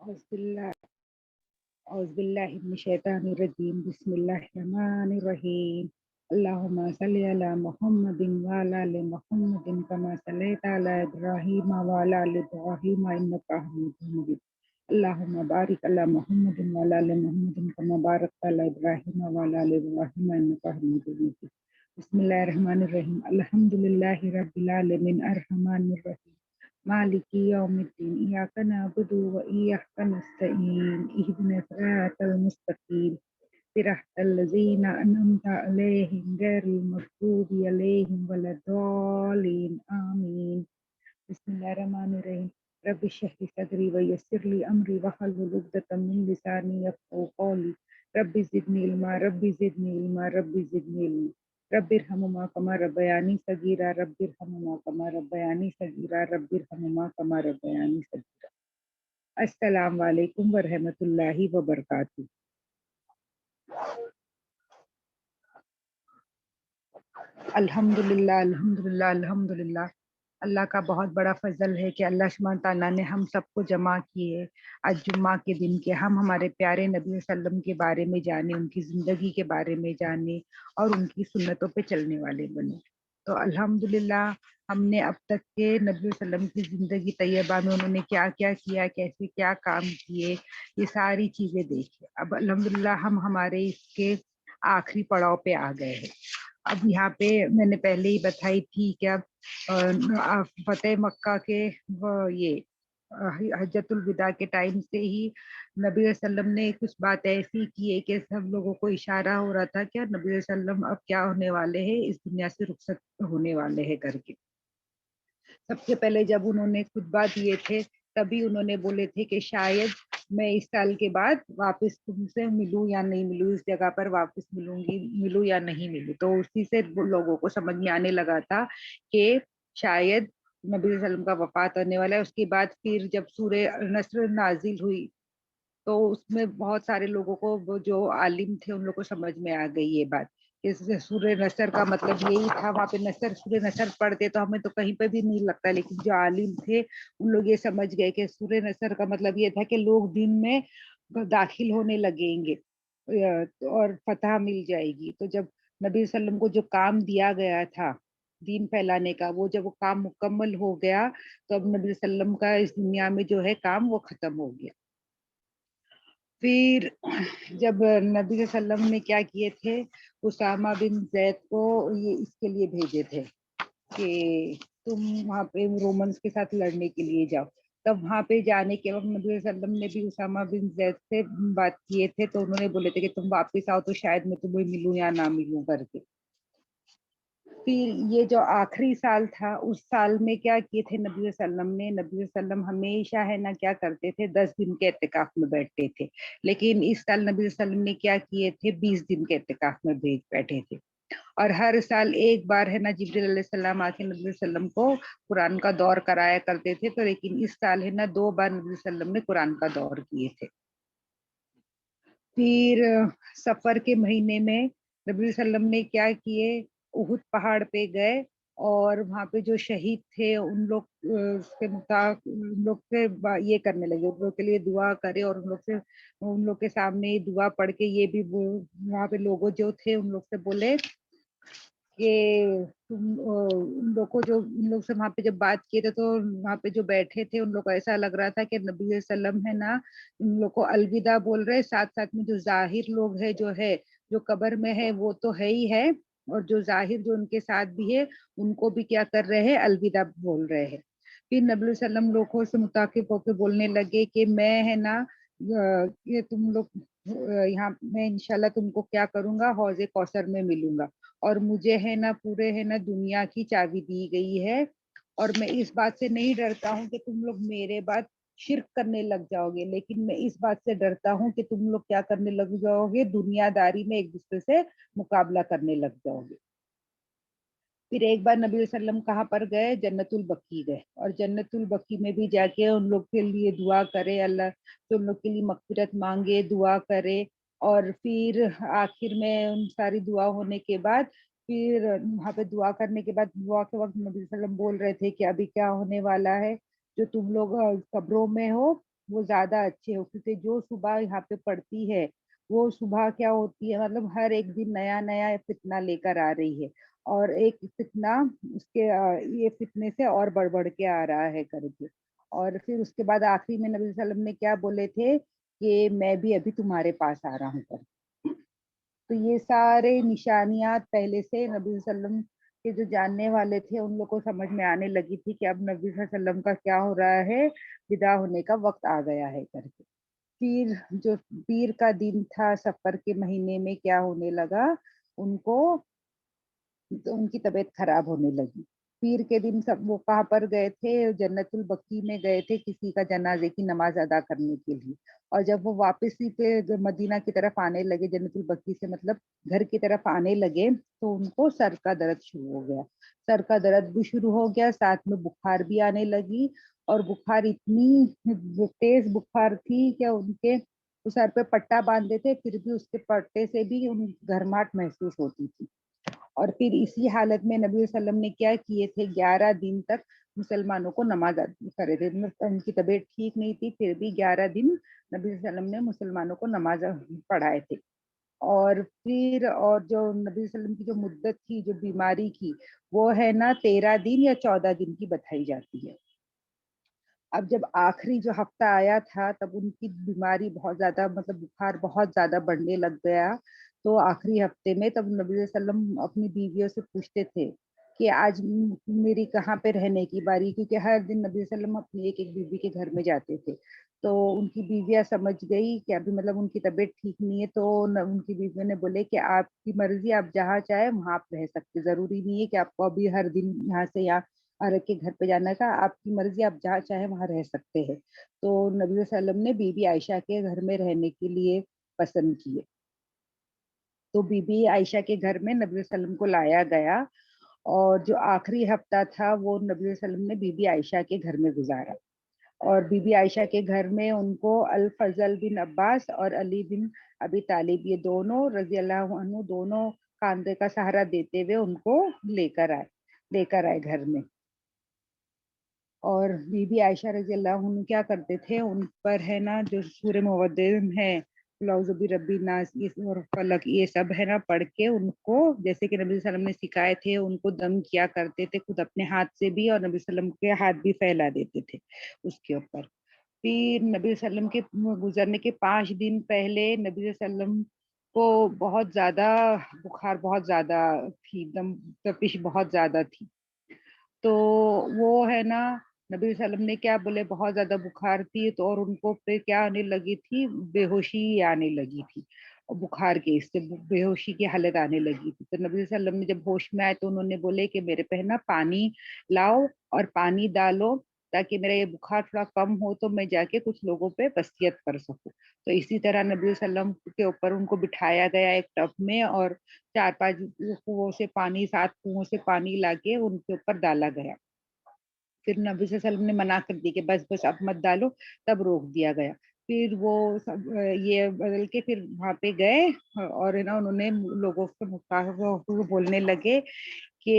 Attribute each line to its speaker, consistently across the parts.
Speaker 1: أعوذ بالله أعوذ بالله من الشيطان الرجيم بسم الله الرحمن الرحيم اللهم صل على محمد وعلى آل محمد كما صليت على إبراهيم وعلى آل إبراهيم إنك حميد مجيد اللهم بارك على محمد وعلى آل محمد كما باركت على إبراهيم وعلى آل إبراهيم إنك حميد مجيد بسم الله الرحمن الرحيم الحمد لله رب العالمين الرحمن الرحيم مالك يوم الدين إياك نعبد وإياك نستعين اهدنا الصراط المستقيم صراط الذين أنعمت عليهم غير المغضوب عليهم ولا الضالين آمين بسم الله الرحمن الرحيم رب اشرح لي صدري ويسر لي أمري واحلل عقدة من لساني يفقهوا قولي رب زدني علما رب زدني علما رب زدني علما رب ارحمهما كما ربياني صغيرا رب ارحمهما كما ربياني صغيرا رب ارحمهما كما ربياني صغيرا السلام علیکم ورحمۃ اللہ وبرکاتہ۔ الحمدللہ اللہ کا بہت بڑا فضل ہے کہ اللہ سبحانہ تعالیٰ نے ہم سب کو جمع کیے آج جمعہ کے دن کے ہم ہمارے پیارے نبی صلی اللہ علیہ وسلم کے بارے میں جانے، ان کی زندگی کے بارے میں جانے اور ان کی سنتوں پہ چلنے والے بنے۔ تو الحمدللہ ہم نے اب تک کے نبی صلی اللہ علیہ وسلم کی زندگی طیبہ میں انہوں نے کیا کیا کیا، کیسے کیا کام کیے، یہ ساری چیزیں دیکھی۔ اب الحمدللہ ہم ہمارے اس کے آخری پڑاؤ پہ آ گئے ہیں۔ اب یہاں پہ میں نے پہلے ہی بتائی تھی کہ فتح مکہ کے یہ حجۃ الوداع کے ٹائم سے ہی نبی علیہ وسلم نے کچھ بات ایسی کی ہے کہ سب لوگوں کو اشارہ ہو رہا تھا کہ نبی علیہ وسلم اب کیا ہونے والے ہیں، اس دنیا سے رخصت ہونے والے ہیں کر کے۔ سب سے پہلے جب انہوں نے خطبہ دیے تھے تبھی انہوں نے بولے تھے کہ شاید میں اس سال کے بعد واپس تم سے ملوں یا نہیں ملوں، اس جگہ پر واپس ملوں یا نہیں ملوں۔ تو اسی سے لوگوں کو سمجھ میں آنے لگا تھا کہ شاید نبی صلی اللہ علیہ وسلم کا وفات ہونے والا ہے۔ اس کے بعد پھر جب سورہ نصر نازل ہوئی تو اس میں بہت سارے لوگوں کو، وہ جو عالم تھے ان لوگوں کو سمجھ میں آ گئی یہ بات کہ سورہ نصر کا مطلب یہی تھا۔ وہاں پہ سورہ نصر پڑھتے تو ہمیں تو کہیں پہ بھی نہیں لگتا، لیکن جو عالم تھے ان لوگ یہ سمجھ گئے کہ سورہ نصر کا مطلب یہ تھا کہ لوگ دین میں داخل ہونے لگیں گے اور فتح مل جائے گی۔ تو جب نبی صلی اللہ علیہ وسلم کو جو کام دیا گیا تھا دین پھیلانے کا، وہ جب وہ کام مکمل ہو گیا تو اب نبی صلی اللہ علیہ وسلم کا اس دنیا میں جو ہے کام وہ ختم ہو گیا۔ پھر جب نبی صلی اللہ علیہ وسلم نے کیا کیے تھے، اسامہ بن زید کو یہ اس کے لیے بھیجے تھے کہ تم وہاں پہ رومنس کے ساتھ لڑنے کے لیے جاؤ۔ تب وہاں پہ جانے کے وقت نبی صلی اللہ علیہ وسلم نے بھی اسامہ بن زید سے بات کیے تھے، تو انہوں نے بولے تھے کہ تم واپس آؤ تو شاید میں تمہیں ملوں یا نہ ملوں کر کے۔ پھر یہ جو آخری سال تھا اس سال میں کیا کیے تھے نبی صلی اللہ علیہ وسلم نے، نبی صلی اللہ علیہ وسلم ہمیشہ ہے نا کیا کرتے تھے، 10 دن کے اعتکاف میں بیٹھتے تھے، لیکن اس سال نبی صلی اللہ علیہ وسلم نے کیا کیے تھے، 20 دن کے اعتکاف میں بیٹھے تھے۔ اور ہر سال ایک بار ہے نا جبریل علیہ السلام آ کے نبی صلی اللہ علیہ وسلم کو قرآن کا دور کرایا کرتے تھے، تو لیکن اس سال ہے نا 2 بار نبی صلی اللہ علیہ وسلم نے قرآن کا دور کیے تھے۔ پھر سفر کے مہینے میں نبی صلی اللہ علیہ وسلم نے کیا کیے، احد پہاڑ پہ گئے اور وہاں پہ جو شہید تھے ان لوگ سے یہ کرنے لگے، ان لوگ کے لیے دعا کرے اور ان لوگ کے سامنے دعا پڑھ کے یہ بھی وہاں پہ لوگوں جو تھے ان لوگ سے بولے کہ ان لوگ سے وہاں پہ جب بات کیے تھے تو وہاں پہ جو بیٹھے تھے ان لوگ کو ایسا لگ رہا تھا کہ نبی علیہ وسلم ہے نا ان لوگ کو الوداع بول رہے، ساتھ ساتھ میں جو ظاہر لوگ ہے جو قبر میں ہے وہ تو ہے ہی ہے، اور جو ظاہر جو ان کے ساتھ بھی ہے ان کو بھی کیا کر رہے ہیں، الوداع بول رہے ہیں۔ پھر نبی علیہ وسلم لوگوں سے متعاقب ہو کے بولنے لگے کہ میں ہے نا یہ تم لوگ یہاں میں انشاءاللہ تم کو کیا کروں گا، حوض کوثر میں ملوں گا، اور مجھے ہے نا پورے ہے نا دنیا کی چابی دی گئی ہے، اور میں اس بات سے نہیں ڈرتا ہوں کہ تم لوگ میرے بعد شرک کرنے لگ جاؤ گے، لیکن میں اس بات سے ڈرتا ہوں کہ تم لوگ کیا کرنے لگ جاؤ گے، دنیا داری میں ایک دوسرے سے مقابلہ کرنے لگ جاؤ گے۔ پھر ایک بار نبی علیہ وسلم کہاں پر گئے، جنت البقیع گئے، اور جنت البقیع میں بھی جا کے ان لوگ کے لیے دعا کرے، اللہ تو ان لوگ کے لیے مغفرت مانگے، دعا کرے، اور پھر آخر میں ان ساری دعا ہونے کے بعد پھر وہاں پہ دعا کرنے کے بعد دعا کے وقت نبی صلی اللہ علیہ وسلم بول رہے تھے کہ ابھی کیا ہونے والا ہے، جو تم لوگ قبروں میں ہو وہ زیادہ اچھے ہو، کیونکہ جو صبح یہاں پہ پڑتی ہے وہ صبح کیا ہوتی ہے، مطلب ہر ایک دن نیا نیا فتنہ لے کر آ رہی ہے، اور ایک فتنہ اس کے یہ فتنے سے اور بڑھ بڑھ کے آ رہا ہے کر کے۔ اور پھر اس کے بعد آخری میں نبی صلی اللہ علیہ وسلم نے کیا بولے تھے کہ میں بھی ابھی تمہارے پاس آ رہا ہوں کر۔ تو یہ سارے نشانیات پہلے سے نبی صلی اللہ علیہ وسلم کے جو جاننے والے تھے ان لوگ کو سمجھ میں آنے لگی تھی کہ اب نبی صلی اللہ علیہ وسلم کا کیا ہو رہا ہے، ودا ہونے کا وقت آ گیا ہے کر کے۔ پھر جو پیر کا دن تھا سفر کے مہینے میں کیا ہونے لگا، ان کو تو ان کی طبیعت خراب ہونے لگی۔ پیر کے دن سب وہ کہاں پر گئے تھے، جنت البقیع میں گئے تھے کسی کا جنازے کی نماز ادا کرنے کے لیے، اور جب وہ واپس ہی پہ جو مدینہ کی طرف آنے لگے، جنت البقیع سے مطلب گھر کی طرف آنے لگے، تو ان کو سر کا درد شروع ہو گیا۔ سر کا درد بھی شروع ہو گیا، ساتھ میں بخار بھی آنے لگی، اور بخار اتنی تیز بخار تھی کہ ان کے سر پہ پٹا باندھے تھے، پھر بھی اس کے پٹے سے بھی ان گھرماہٹ محسوس ہوتی تھی۔ اور پھر اسی حالت میں نبی صلی اللہ علیہ وسلم نے کیا کیے تھے، 11 دن تک مسلمانوں کو نماز ادا کرے تھے۔ ان کی طبیعت ٹھیک نہیں تھی، پھر بھی 11 دن نبی صلی اللہ علیہ وسلم نے مسلمانوں کو نماز پڑھائے تھے۔ اور پھر اور جو نبی صلی اللہ علیہ وسلم کی جو مدت تھی، جو بیماری کی، وہ ہے نا 13 دن یا 14 دن کی بتائی جاتی ہے۔ اب جب آخری جو ہفتہ آیا تھا تب ان کی بیماری بہت زیادہ، مطلب بخار بہت زیادہ بڑھنے لگ گیا۔ تو آخری ہفتے میں تب نبی صلی اللہ علیہ وسلم اپنی بیویوں سے پوچھتے تھے کہ آج میری کہاں پہ رہنے کی باری، کیونکہ ہر دن نبی صلی اللہ علیہ وسلم اپنی ایک ایک بیوی کے گھر میں جاتے تھے۔ تو ان کی بیویاں سمجھ گئی کہ ابھی مطلب ان کی طبیعت ٹھیک نہیں ہے، تو ان کی بیویوں نے بولے کہ آپ کی مرضی، آپ جہاں چاہے وہاں آپ رہ سکتے، ضروری نہیں ہے کہ آپ کو ابھی ہر دن یہاں سے یہاں عورت کے گھر پہ جانا تھا، آپ کی مرضی، آپ جہاں چاہے وہاں رہ سکتے ہیں۔ تو نبی صلی اللہ علیہ وسلم نے بی بی عائشہ کے گھر میں رہنے کے لیے پسند کیے۔ تو بی بی عائشہ کے گھر میں نبی صلی اللہ علیہ وسلم کو لایا گیا، اور جو آخری ہفتہ تھا وہ نبی صلی اللہ علیہ وسلم نے بی بی عائشہ کے گھر میں گزارا۔ اور بی بی عائشہ کے گھر میں ان کو الفضل بن عباس اور علی بن ابی طالب، یہ دونوں رضی اللہ عنہ، دونوں کاندھے کا سہارا دیتے ہوئے ان کو لے کر آئے گھر میں۔ اور بی بی عائشہ رضی اللہ عنہ کیا کرتے تھے، ان پر ہے نا جو سورہ مودم ہے، اعوذ برب الناس، یہ اور فلق، یہ سب ہے نا پڑھ کے ان کو، جیسے کہ نبی صلی اللہ علیہ وسلم نے سکھائے تھے، ان کو دم کیا کرتے تھے خود اپنے ہاتھ سے بھی، اور نبی صلی اللہ علیہ وسلم کے ہاتھ بھی پھیلا دیتے تھے اس کے اوپر۔ پھر نبی صلی اللہ علیہ وسلم کے گزرنے کے 5 دن پہلے نبی صلی اللہ علیہ وسلم کو بہت زیادہ بخار، بہت زیادہ تھی، دم تپش بہت زیادہ تھی۔ تو وہ ہے نا نبی صلی اللہ علیہ وسلم نے کیا بولے، بہت زیادہ بخار تھی تو، اور ان کو پھر کیا آنے لگی تھی، بے ہوشی آنے لگی تھی، اور بخار کے اس سے بے ہوشی کی حالت آنے لگی تھی۔ تو نبی صلی اللہ علیہ وسلم نے جب ہوش میں آئے تو انہوں نے بولے کہ میرے پہ نا پانی لاؤ اور پانی ڈالو، تاکہ میرا یہ بخار تھوڑا کم ہو تو میں جا کے کچھ لوگوں پہ وصیت کر سکوں۔ تو اسی طرح نبی صلی اللہ علیہ وسلم کے اوپر ان کو بٹھایا گیا ایک ٹب میں، اور 4 5 کنووں سے پانی، 7 کنووں سے پانی لا کے ان کے اوپر ڈالا گیا۔ پھر نبی صلی اللہ علیہ وسلم نے منع کر دی کہ بس بس اب مت ڈالو، تب روک دیا گیا۔ پھر وہ سب یہ بدل کے پھر وہاں پہ گئے، اور ہے نا انہوں نے لوگوں سے بولنے لگے کہ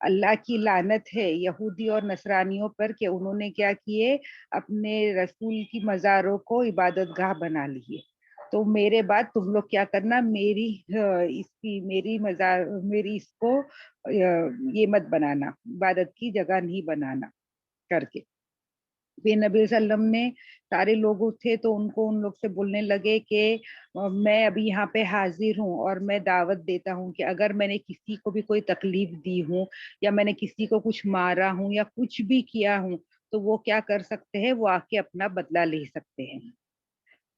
Speaker 1: اللہ کی لعنت ہے یہودی اور نصرانیوں پر کہ انہوں نے کیا کیے، اپنے رسول کی مزاروں کو عبادت گاہ بنا لیے۔ تو میرے بعد تم لوگ کیا کرنا، میری اس کو یہ مت بنانا، عبادت کی جگہ نہیں بنانا کر کے۔ پھر نبی صلی اللہ علیہ وسلم نے، سارے لوگ تھے تو ان لوگ سے بولنے لگے کہ میں ابھی یہاں پہ حاضر ہوں، اور میں دعوت دیتا ہوں کہ اگر میں نے کسی کو بھی کوئی تکلیف دی ہوں، یا میں نے کسی کو کچھ مارا ہوں، یا کچھ بھی کیا ہوں، تو وہ کیا کر سکتے ہیں، وہ آ کے اپنا بدلہ لے سکتے ہیں۔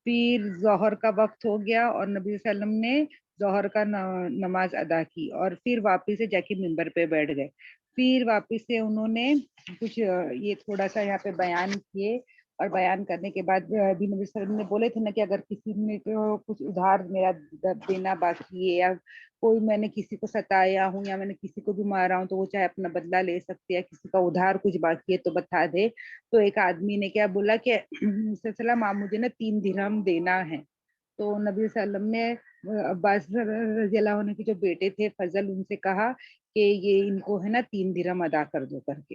Speaker 1: پھر ظہر کا وقت ہو گیا، اور نبی صلی اللہ علیہ وسلم نے ظہر کا نماز ادا کی، اور پھر واپس سے جا کے ممبر پہ بیٹھ گئے۔ پھر واپس سے انہوں نے کچھ یہ تھوڑا سا یہاں پہ بیان کیے، اور بیان کرنے کے بعد ابھی نبی صلی اللہ علیہ وسلم نے بولے تھے نا کہ اگر کسی نے کچھ ادھار میرا دینا باقی ہے، یا کوئی میں نے کسی کو ستایا ہوں، یا میں نے کسی کو بھی مارا ہوں، تو وہ چاہے اپنا بدلہ لے سکتے ہیں، کسی کا ادھار کچھ باقی ہے تو بتا دے۔ تو ایک آدمی نے کیا بولا کہ سلام آپ مجھے نا 3 درہم دینا ہے۔ تو نبی صلی اللہ علیہ وسلم نے عباس رضی اللہ عنہ کے جو بیٹے تھے فضل، ان سے کہا کہ یہ ان کو ہے نا 3 درہم ادا کر دو کر کے۔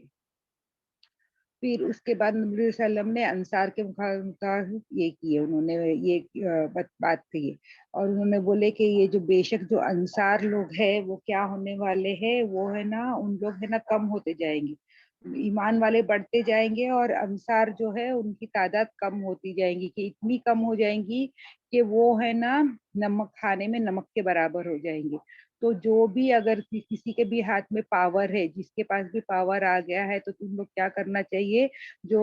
Speaker 1: پھر اس کے بعد نبی صلی اللہ علیہ وسلم نے انصار کے متعلق یہ کیے، انہوں نے یہ بات کہی اور انہوں نے بولے کہ یہ جو بے شک جو انصار لوگ ہیں وہ کیا ہونے والے ہیں، وہ ہے نا ان لوگ ہے نا کم ہوتے جائیں گے، ایمان والے بڑھتے جائیں گے اور انصار جو ہے ان کی تعداد کم ہوتی جائیں گی، کہ اتنی کم ہو جائیں گی کہ وہ ہے نا نمک کھانے میں نمک کے برابر ہو جائیں گے۔ تو جو بھی اگر کسی کے بھی ہاتھ میں پاور ہے، جس کے پاس بھی پاور آ گیا ہے، تو تم لوگ کیا کرنا چاہیے، جو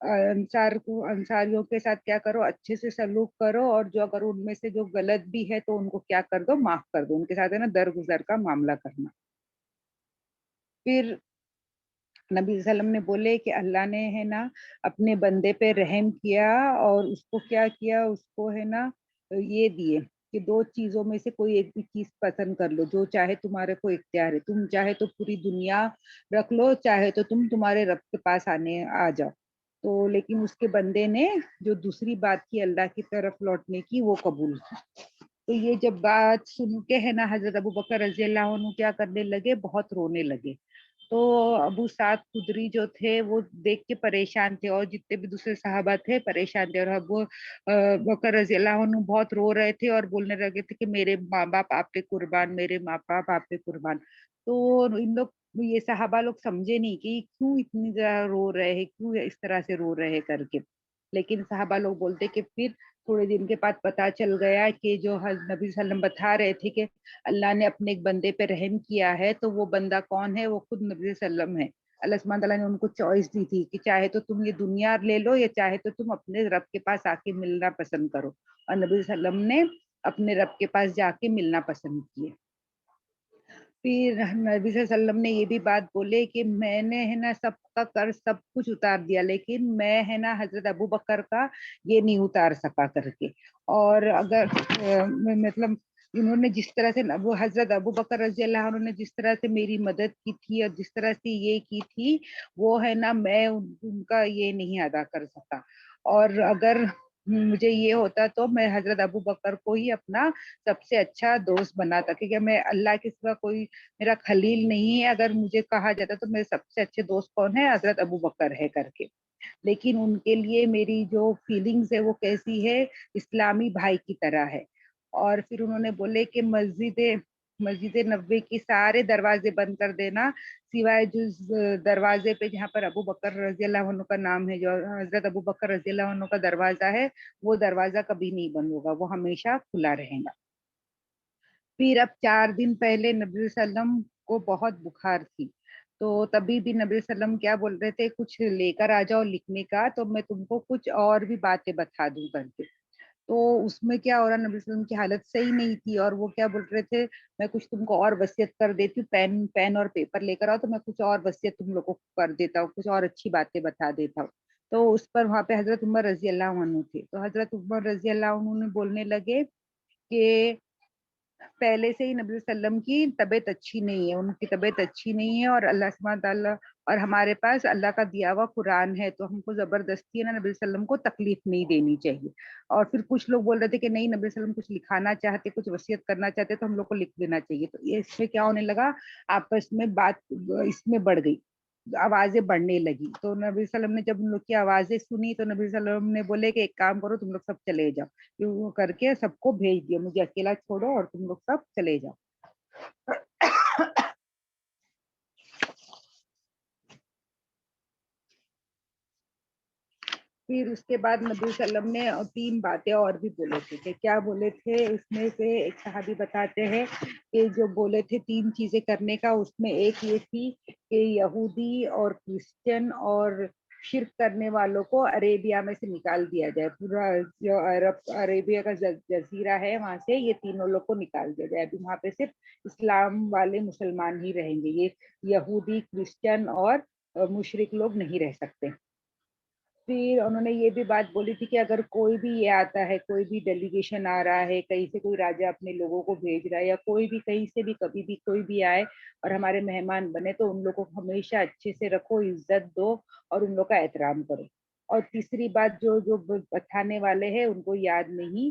Speaker 1: انصاریوں کے ساتھ کیا کرو، اچھے سے سلوک کرو، اور جو اگر ان میں سے جو غلط بھی ہے تو ان کو کیا کر دو، معاف کر دو، ان کے ساتھ ہے نا درگزر کا معاملہ کرنا۔ پھر نبی صلی اللہ علیہ وسلم نے بولے کہ اللہ نے ہے نا اپنے بندے پہ رحم کیا اور اس کو کیا کیا، اس کو ہے نا یہ دیے کہ دو چیزوں میں سے کوئی ایک بھی چیز پسند کر لو، جو چاہے تمہارے کو اختیار ہے، تم چاہے تو پوری دنیا رکھ لو، چاہے تو تم تمہارے رب کے پاس آ جاؤ۔ تو لیکن اس کے بندے نے جو دوسری بات کی اللہ کی طرف لوٹنے کی، وہ قبول کی۔ تو یہ جب بات سن کے ہے نا حضرت ابوبکر رضی اللہ عنہ کیا کرنے لگے، بہت رونے لگے۔ تو ابو سعد خدری جو تھے وہ دیکھ کے پریشان تھے، اور جتنے بھی دوسرے صحابہ تھے پریشان تھے، اور ابو بکر رضی اللہ عنہ بہت رو رہے تھے اور بولنے لگے تھے کہ میرے ماں باپ آپ پہ قربان، میرے ماں باپ آپ پہ قربان۔ تو ان لوگ یہ صحابہ لوگ سمجھے نہیں کہ کیوں اتنی زیادہ رو رہے ہیں، کیوں اس طرح سے رو رہے ہیں کر کے۔ لیکن صحابہ لوگ بولتے کہ پھر تھوڑے دن کے بعد پتا چل گیا کہ جو حضرت نبی صلی اللہ علیہ وسلم بتا رہے تھے کہ اللہ نے اپنے ایک بندے پہ رحم کیا ہے، تو وہ بندہ کون ہے، وہ خود نبی صلی اللہ علیہ وسلم ہے۔ اللہ سبحانہ تعالیٰ نے ان کو چوائس دی تھی کہ چاہے تو تم یہ دنیا لے لو، یا چاہے تو تم اپنے رب کے پاس آ کے ملنا پسند کرو، اور نبی صلی اللہ علیہ وسلم نے اپنے رب کے پاس جا کے ملنا پسند کیے۔ پھر نبی صلی اللہ علیہ وسلم نے یہ بھی بات بولے کہ میں نے ہے نا سب کا قرض سب کچھ اتار دیا، لیکن میں ہے نا حضرت ابو بکر کا یہ نہیں اتار سکا کر کے۔ اور اگر مطلب انہوں نے جس طرح سے وہ حضرت ابو بکر رضی اللہ عنہ نے جس طرح سے میری مدد کی تھی اور جس طرح سے یہ کی تھی، وہ ہے نا میں ان کا یہ نہیں ادا کر سکا۔ اور اگر مجھے یہ ہوتا تو میں حضرت ابو بکر کو ہی اپنا سب سے اچھا دوست بناتا، کیونکہ میں اللہ کے سوا کوئی میرا خلیل نہیں ہے، اگر مجھے کہا جاتا تو میرے سب سے اچھے دوست کون ہے، حضرت ابو بکر ہے کر کے۔ لیکن ان کے لیے میری جو فیلنگز ہے وہ کیسی ہے، اسلامی بھائی کی طرح ہے۔ اور پھر انہوں نے بولے کہ مسجد نبوی کی سارے دروازے بند کر دینا، سوائے جس دروازے پہ جہاں پر ابو بکر رضی اللہ عنہ کا نام ہے، جو حضرت ابو بکر رضی اللہ عنہ کا دروازہ ہے، وہ دروازہ کبھی نہیں بند ہوگا، وہ ہمیشہ کھلا رہے گا۔ پھر اب 4 دن پہلے نبی صلی اللہ علیہ وسلم کو بہت بخار تھی، تو تبھی بھی نبی صلی اللہ علیہ وسلم کیا بول رہے تھے، کچھ لے کر آ جاؤ لکھنے کا، تو میں تم کو کچھ اور بھی باتیں بتا دوں کر کے۔ تو اس میں کیا ہو رہا، نبی صلی اللہ علیہ وسلم کی حالت صحیح نہیں تھی، اور وہ کیا بول رہے تھے، میں کچھ تم کو اور وصیت کر دیتی ہوں، پین اور پیپر لے کر آؤ، تو میں کچھ اور وصیت تم لوگوں کو کر دیتا ہوں، کچھ اور اچھی باتیں بتا دیتا ہوں۔ تو اس پر وہاں پہ حضرت عمر رضی اللہ عنہ تھے، تو حضرت عمر رضی اللہ عنہ نے بولنے لگے کہ پہلے سے ہی نبی صلی اللہ علیہ وسلم کی طبیعت اچھی نہیں ہے، ان کی طبیعت اچھی نہیں ہے، اور اللہ سبحانہ تعالیٰ اور ہمارے پاس اللہ کا دیا ہوا قرآن ہے، تو ہم کو زبردستی ہے نا نبی صلی اللہ علیہ وسلم کو تکلیف نہیں دینی چاہیے۔ اور پھر کچھ لوگ بول رہے تھے کہ نہیں، نبی صلی اللہ علیہ وسلم کچھ لکھانا چاہتے، کچھ وصیت کرنا چاہتے تو ہم لوگ کو لکھ دینا چاہیے۔ تو یہ اس میں کیا ہونے لگا، آپس میں بات اس میں بڑھ گئی، آوازیں بڑھنے لگی۔ تو نبی صلی اللہ علیہ وسلم نے جب ان لوگ کی آوازیں سنی، تو نبی صلی اللہ علیہ وسلم نے بولے کہ ایک کام کرو، تم لوگ سب چلے جاؤ، وہ کر کے سب کو بھیج دیا، مجھے اکیلا چھوڑو اور تم لوگ سب چلے جاؤ۔ پھر اس کے بعد نبی صلی اللہ علیہ وسلم نے 3 باتیں اور بھی بولے تھے، کہ کیا بولے تھے، اس میں سے ایک صحابی بتاتے ہیں کہ جو بولے تھے 3 چیزیں کرنے کا، اس میں ایک یہ تھی کہ یہودی اور کرسچن اور شرک کرنے والوں کو عربیہ میں سے نکال دیا جائے، پورا جو عربیہ کا جزیرہ ہے وہاں سے یہ تینوں لوگ کو نکال دیا جائے، ابھی وہاں پہ صرف اسلام والے مسلمان ہی رہیں گے، یہ یہودی کرسچن اور مشرک لوگ نہیں رہ سکتے۔ پھر انہوں نے یہ بھی بات بولی تھی کہ اگر کوئی بھی یہ آتا ہے، کوئی بھی ڈیلیگیشن آ رہا ہے، کہیں سے کوئی راجا اپنے لوگوں کو بھیج رہا ہے، یا کوئی بھی کہیں سے بھی کبھی بھی کوئی بھی آئے اور ہمارے مہمان بنے، تو ان لوگوں کو ہمیشہ اچھے سے رکھو، عزت دو اور ان لوگ کا احترام کرو۔ اور تیسری بات، جو جو بتانے والے ہیں ان کو یاد نہیں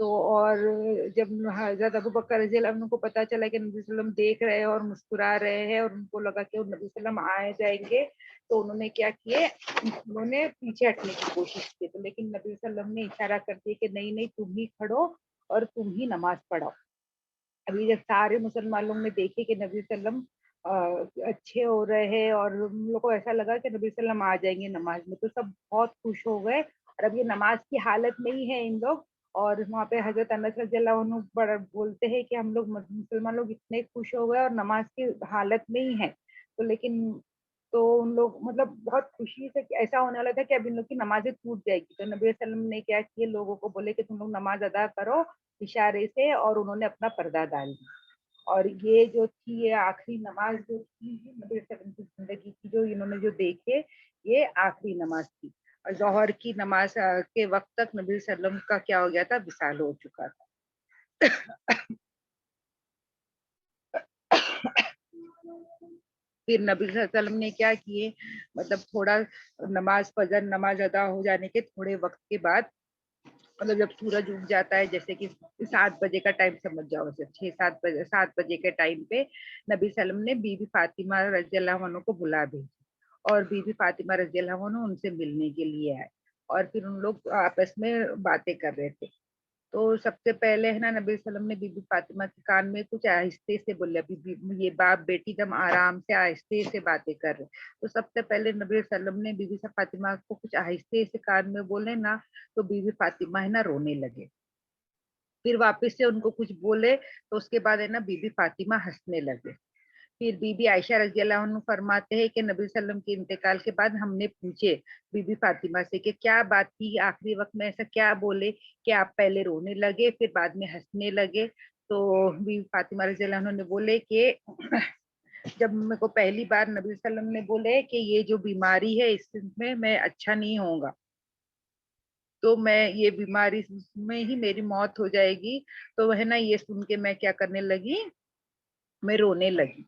Speaker 1: تو اور جب حضرت ابو بکر رضی اللہ عنہ کو پتا چلا کہ نبی صلی اللہ علیہ وسلم دیکھ رہے ہیں اور مسکرا رہے ہیں اور ان کو لگا کہ نبی صلی اللہ علیہ وسلم آئے جائیں گے، تو انہوں نے کیا کیے، انہوں نے پیچھے ہٹنے کی کوشش کی، تو لیکن نبی صلی اللہ علیہ وسلم نے اشارہ کر دیا کہ نہیں نہیں، تم ہی کھڑو اور تم ہی نماز پڑھو۔ ابھی جب سارے مسلمانوں نے دیکھے کہ نبی صلی اللہ علیہ وسلم اچھے ہو رہے ہیں اور ان لوگوں کو ایسا لگا کہ نبی صلی اللہ علیہ وسلم آ جائیں گے نماز میں، تو سب بہت خوش ہو گئے، اور اب یہ نماز کی حالت میں ہی ہے ان لوگ، اور وہاں پہ حضرت انس رضی اللہ عنہ بولتے ہیں کہ ہم لوگ مسلمان لوگ اتنے خوش ہو گئے اور نماز کی حالت میں ہی ہیں، تو لیکن تو ان لوگ مطلب بہت خوشی سے ایسا ہونے والا تھا کہ اب ان لوگ کی نمازیں ٹوٹ جائے گی، تو نبی صلی اللہ علیہ وسلم نے کیا کیے، لوگوں کو بولے کہ تم لوگ نماز ادا کرو اشارے سے، اور انہوں نے اپنا پردہ ڈال دیا۔ اور یہ جو تھی، یہ آخری نماز جو تھی نبی صلی اللہ علیہ وسلم کی زندگی کی، جو انہوں نے جو دیکھے، یہ آخری نماز تھی، اور ظہر کی نماز کے وقت تک نبی صلی اللہ علیہ وسلم کا کیا ہو گیا تھا، وصال ہو چکا تھا۔ پھر نبی صلی اللہ علیہ وسلم نے کیا کیے، مطلب تھوڑا نماز فجر نماز ادا ہو جانے کے تھوڑے وقت کے بعد، مطلب جب سورج اگ جاتا ہے، جیسے کہ 7 بجے کا ٹائم سمجھ جاؤ، 6 7 بجے 7 بجے کے ٹائم پہ نبی صلی اللہ علیہ وسلم نے بی بی فاطمہ رضی اللہ عنہ کو بلا بھیجی، اور بی بی فاطمہ رضی اللہ عنہ ان سے ملنے کے لیے آئے، اور پھر ان لوگ آپس میں باتیں کر رہے تھے۔ تو سب سے پہلے ہے نا، نبی صلی اللہ علیہ وسلم نے بی بی فاطمہ کے کان میں کچھ آہستے سے بولا، یہ باپ بیٹی جب آرام سے آہستے سے باتیں کر رہے، تو سب سے پہلے نبی صلی اللہ علیہ وسلم نے بی بی فاطمہ کو کچھ آہستے سے کان میں بولے نا، تو بی بی فاطمہ ہے نا رونے لگے، پھر واپس سے ان کو کچھ بولے، تو اس کے بعد ہے نا بی بی فاطمہ ہنسنے لگے۔ پھر بی بی عائشہ رضی اللہ عنہ فرماتے ہیں کہ نبی صلی اللہ علیہ وسلم کے انتقال کے بعد ہم نے پوچھے بی بی فاطمہ سے کہ کیا بات تھی، آخری وقت میں ایسا کیا بولے کہ آپ پہلے رونے لگے پھر بعد میں ہنسنے لگے، تو بی بی فاطمہ رضی اللہ عنہ نے بولے کہ جب میرے کو پہلی بار نبی صلی اللہ علیہ وسلم نے بولے کہ یہ جو بیماری ہے اس میں اچھا نہیں ہوگا، تو میں یہ بیماری میں ہی میری موت ہو جائے گی، تو وہ ہے نا یہ سن کے میں کیا کرنے لگی، میں رونے لگی۔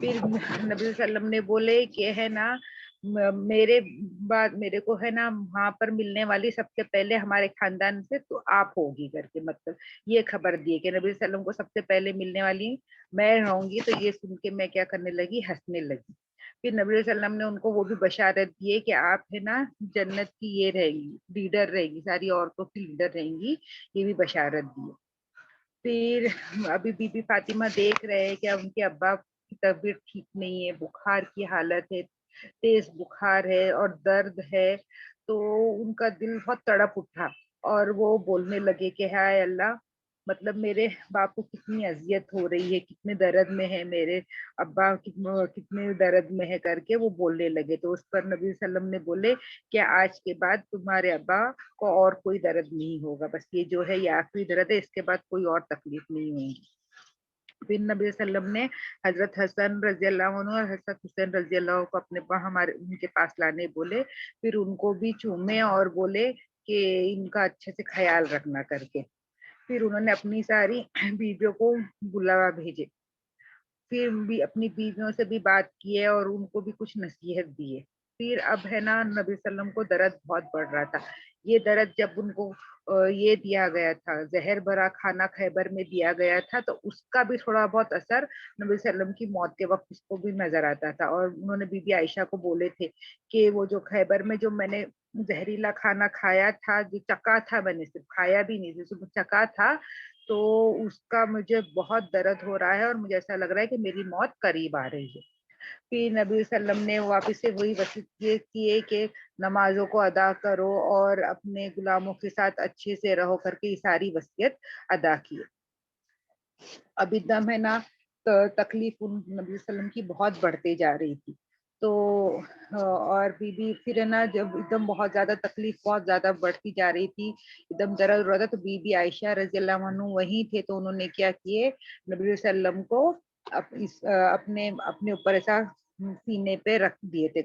Speaker 1: پھر نبی صلی اللہ علیہ وسلم نے بولے کہ ہے نا میرے بعد میرے کو ہے نا وہاں پر ملنے والی سب سے پہلے ہمارے خاندان سے تو آپ ہوگی کر کے، مطلب یہ خبر دی کہ نبی صلی اللہ علیہ وسلم کو سب سے پہلے ملنے والی میں رہوں گی، تو یہ سن کے میں کیا کرنے لگی، ہنسنے لگی۔ پھر نبی صلی اللہ علیہ وسلم نے ان کو وہ بھی بشارت دیے کہ آپ ہے نا جنت کی یہ رہیں گی، لیڈر رہیں گی، ساری عورتوں کی لیڈر رہیں گی، یہ بھی بشارت دی۔ پھر ابھی بی بی فاطمہ دیکھ رہے ہیں کہ ان کے ابا کی طبیعت ٹھیک نہیں ہے، بخار کی حالت ہے، تیز بخار ہے اور درد ہے، تو ان کا دل بہت تڑپ اٹھا، اور وہ بولنے لگے کہ ہائے اللہ، مطلب میرے باپ کو کتنی اذیت ہو رہی ہے، کتنے درد میں ہے میرے ابا، کتنے درد میں ہے کر کے وہ بولنے لگے، تو اس پر نبی صلی اللہ علیہ وسلم نے بولے کہ آج کے بعد تمہارے ابا کو اور کوئی درد نہیں ہوگا، بس یہ جو ہے یہ آخری درد ہے، اس کے بعد کوئی اور تکلیف نہیں ہوگی۔ پھر نبی صلی اللہ علیہ وسلم نے حضرت حسن رضی اللہ عنہ اور حضرت حسین رضی اللہ عنہ کو اپنے ہمارے ان کے پاس لانے بولے، پھر ان کو بھی چومے اور بولے کہ ان کا اچھے سے خیال رکھنا کر کے، پھر انہوں نے اپنی ساری بیویوں کو بلاوا بھیجے، پھر بھی اپنی بیویوں سے بھی بات کیے اور ان کو بھی کچھ نصیحت دیے۔ پھر اب ہے نا نبی صلی اللہ علیہ وسلم کو درد بہت بڑھ رہا تھا، یہ درد جب ان کو یہ دیا گیا تھا، زہر بھرا کھانا خیبر میں دیا گیا تھا، تو اس کا بھی تھوڑا بہت اثر نبی صلی اللہ علیہ وسلم کی موت کے وقت اس کو بھی نظر آتا تھا، اور انہوں نے بی بی عائشہ کو بولے تھے کہ وہ جو خیبر میں جو میں نے زہریلا کھانا کھایا تھا، جو چکا تھا، میں نے صرف کھایا بھی نہیں، صرف چکا تھا، تو اس کا مجھے بہت درد ہو رہا ہے اور مجھے ایسا لگ رہا ہے کہ میری موت قریب آ رہی ہے۔ پھر نبی صلی اللہ علیہ وسلم نے واپس سے وہی وصیت کیے کہ نمازوں کو ادا کرو اور اپنے غلاموں کے ساتھ اچھے سے رہو کر کے، یہ ساری وصیت ادا کی۔ اب ایک دم ہے نا تکلیف نبی صلی اللہ علیہ وسلم کی بہت بڑھتے جا رہی تھی، تو اور بی بی پھر ہے نا جب ایک دم بہت زیادہ تکلیف بہت زیادہ بڑھتی جا رہی تھی، ایک دم درد ہو رہا تھا، تو بی بی عائشہ رضی اللہ عنہ وہیں تھے، تو انہوں نے کیا کیے، نبی صلی اللہ علیہ وسلم کو اپنے اوپر ایسا سینے پہ رکھ دیے تھے،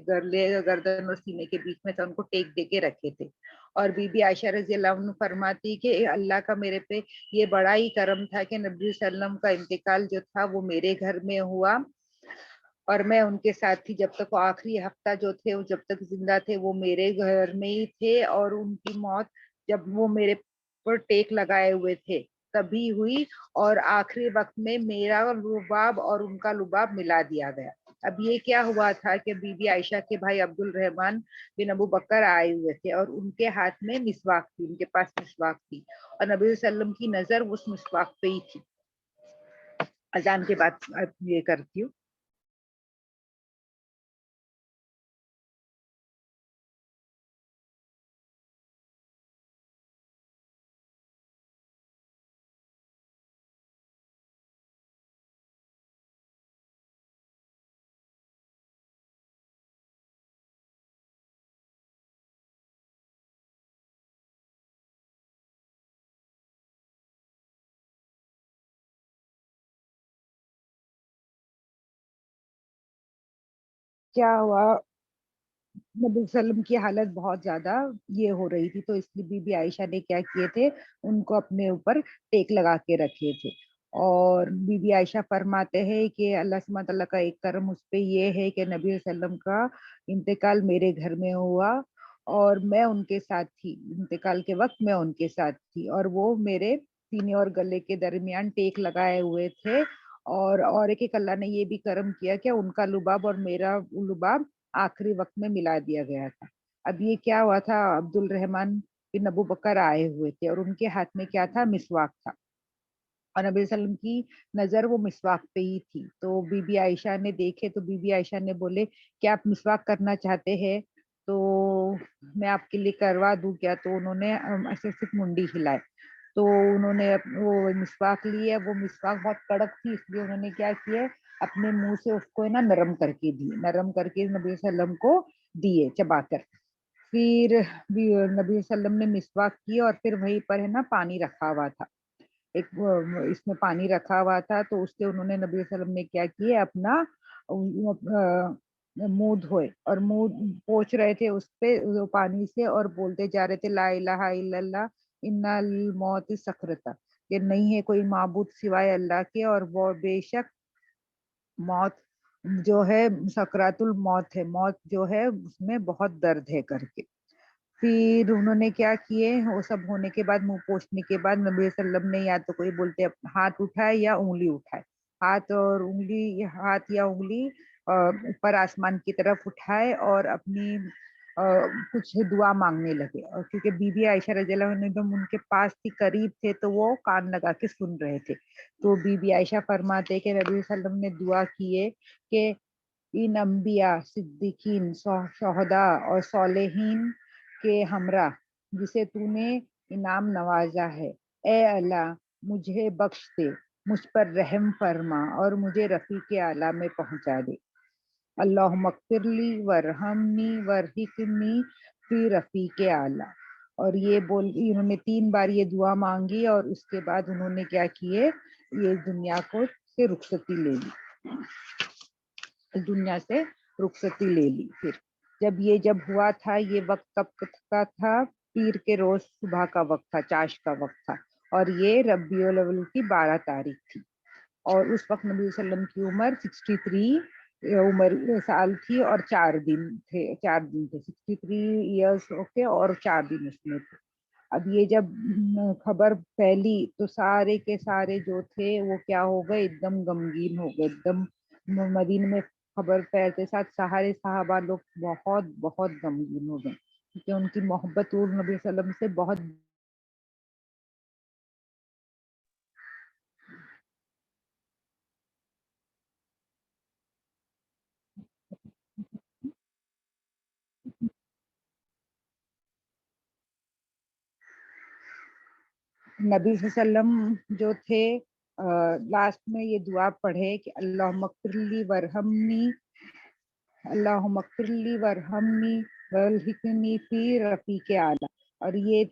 Speaker 1: گردن اور سینے کے بیچ میں ان کو ٹیک دے کے رکھے تھے، اور بی بی عائشہ رضی اللہ عنہ فرماتی کہ اللہ کا میرے پہ یہ بڑا ہی کرم تھا کہ نبی صلی اللہ علیہ وسلم کا انتقال جو تھا وہ میرے گھر میں ہوا، اور میں ان کے ساتھ تھی جب تک، وہ آخری ہفتہ جو تھے وہ جب تک زندہ تھے وہ میرے گھر میں ہی تھے، اور ان کی موت جب وہ میرے پر ٹیک لگائے ہوئے تھے تبھی ہوئی، اور آخری وقت میں میرا لباب اور ان کا لباب ملا دیا گیا۔ اب یہ کیا ہوا تھا کہ بی بی عائشہ کے بھائی عبد الرحمن بن ابو بکر آئے ہوئے تھے، اور ان کے ہاتھ میں مسواک تھی، ان کے پاس مسواک تھی، اور نبی صلی اللہ علیہ وسلم کی نظر اس مسواک پہ ہی تھی۔ اذان کے بعد یہ کرتی ہوں۔ کیا ہوا، نبی صلی اللہ علیہ وسلم کی حالت بہت زیادہ یہ ہو رہی تھی، تو اس لیے بی بی عائشہ نے کیا کیے تھے، ان کو اپنے اوپر ٹیک لگا کے رکھے تھے۔ اور بی بی عائشہ فرماتے ہیں کہ اللہ سبحانہ تعالیٰ کا ایک کرم اس پہ یہ ہے کہ نبی صلی اللہ علیہ وسلم کا انتقال میرے گھر میں ہوا، اور میں ان کے ساتھ تھی، انتقال کے وقت میں ان کے ساتھ تھی، اور وہ میرے سینے اور گلے کے درمیان ٹیک لگائے ہوئے تھے، اور ایک اللہ نے یہ بھی کرم کیا کہ ان کا لباب اور میرا لباب آخری وقت میں ملا دیا گیا تھا۔ اب یہ کیا ہوا تھا، عبد الرحمن بن ابو بکر آئے ہوئے تھے، اور ان کے ہاتھ میں کیا تھا، مسواک تھا، اور نبی صلی اللہ علیہ وسلم کی نظر وہ مسواک پہ ہی تھی۔ تو بی بی عائشہ نے دیکھے تو بی بی عائشہ نے بولے کہ آپ مسواک کرنا چاہتے ہیں تو میں آپ کے لیے کروا دوں کیا؟ تو انہوں نے ایسے صرف منڈی ہلائے، تو انہوں نے وہ مسواک لی ہے، وہ مسواک بہت کڑک تھی، اس لیے انہوں نے کیا کیا، اپنے منہ سے اس کو نا نرم کر کے دی، نرم کر کے نبی صلی اللہ علیہ وسلم کو دیے چبا کر۔ پھر نبی صلی اللہ علیہ وسلم نے مسواک کی، اور پھر وہیں پر ہے نا پانی رکھا ہوا تھا، ایک اس میں پانی رکھا ہوا تھا، تو اس سے انہوں نے نبی صلی اللہ علیہ وسلم نے کیا کیا، اپنا منہ دھوئے، اور منہ پوچھ رہے تھے اس پہ پانی سے، اور بولتے جا رہے تھے لا الہ الا اللہ ان الموت سکرتا، کہ نہیں ہے کوئی معبود سوائے اللہ کے، اور وہ بے شک موت جو ہے سکرات الموت ہے، موت جو ہے اس میں بہت درد ہے کر کے۔ پھر انہوں نے کیا کیے، وہ سب ہونے کے بعد، منہ پوچھنے کے بعد، نبی صلی اللہ علیہ وسلم نے یا تو کوئی بولتے ہاتھ اٹھائے یا انگلی اٹھائے، ہاتھ اور انگلی، ہاتھ یا انگلی اوپر آسمان کی طرف اٹھائے، اور اپنی کچھ دعا مانگنے لگے، اور کیونکہ بی بی عائشہ رضی اللہ عنہ جب ان کے پاس تھی، قریب تھے، تو وہ کان لگا کے سن رہے تھے۔ تو بی بی عائشہ فرماتے کہ نبی صلی اللہ علیہ وسلم نے دعا کیے کہ ان انبیاء، صدیقین، شہداء اور صالحین کے ہمراہ جسے تو نے انعام نوازا ہے، اے اللہ مجھے بخش دے، مجھ پر رحم فرما، اور مجھے رفیق اعلیٰ میں پہنچا دے۔ اللہم اغفر لی ورحمنی ورحقنی فی رفیق اعلیٰ۔ اور یہ انہوں نے 3 بار یہ دعا مانگی، اور اس کے بعد انہوں نے کیا کیے، یہ دنیا کو سے رخصتی لے لی، دنیا سے رخصتی لے لی۔ پھر جب ہوا تھا، یہ وقت کب کا تھا، پیر کے روز صبح کا وقت تھا، چاش کا وقت تھا، اور یہ ربیع الاول کی 12 تاریخ تھی، اور اس وقت نبی صلی اللہ علیہ وسلم کی عمر 63 عمر سال تھی، اور 4 دن تھے، 63 ایئرس اوکے، اور 4 دن اس میں تھے۔ اب یہ جب خبر پھیلی تو سارے کے سارے جو تھے وہ کیا ہو گئے، ایک دم غمگین ہو گئے، ایک دم مدینے میں خبر پھیلتے ساتھ سارے صحابہ لوگ بہت بہت غمگین ہو گئے، کیونکہ ان کی محبت اور نبی صلی اللہ علیہ وسلم سے بہت۔ نبی صلی اللہ علیہ وسلم جو تھے لاسٹ میں یہ دعا پڑھے کہ اللہم اغفر لی ورحمنی، اللہم اغفر لی ورحمنی والحقنی فی رفیق اعلیٰ، اور یہ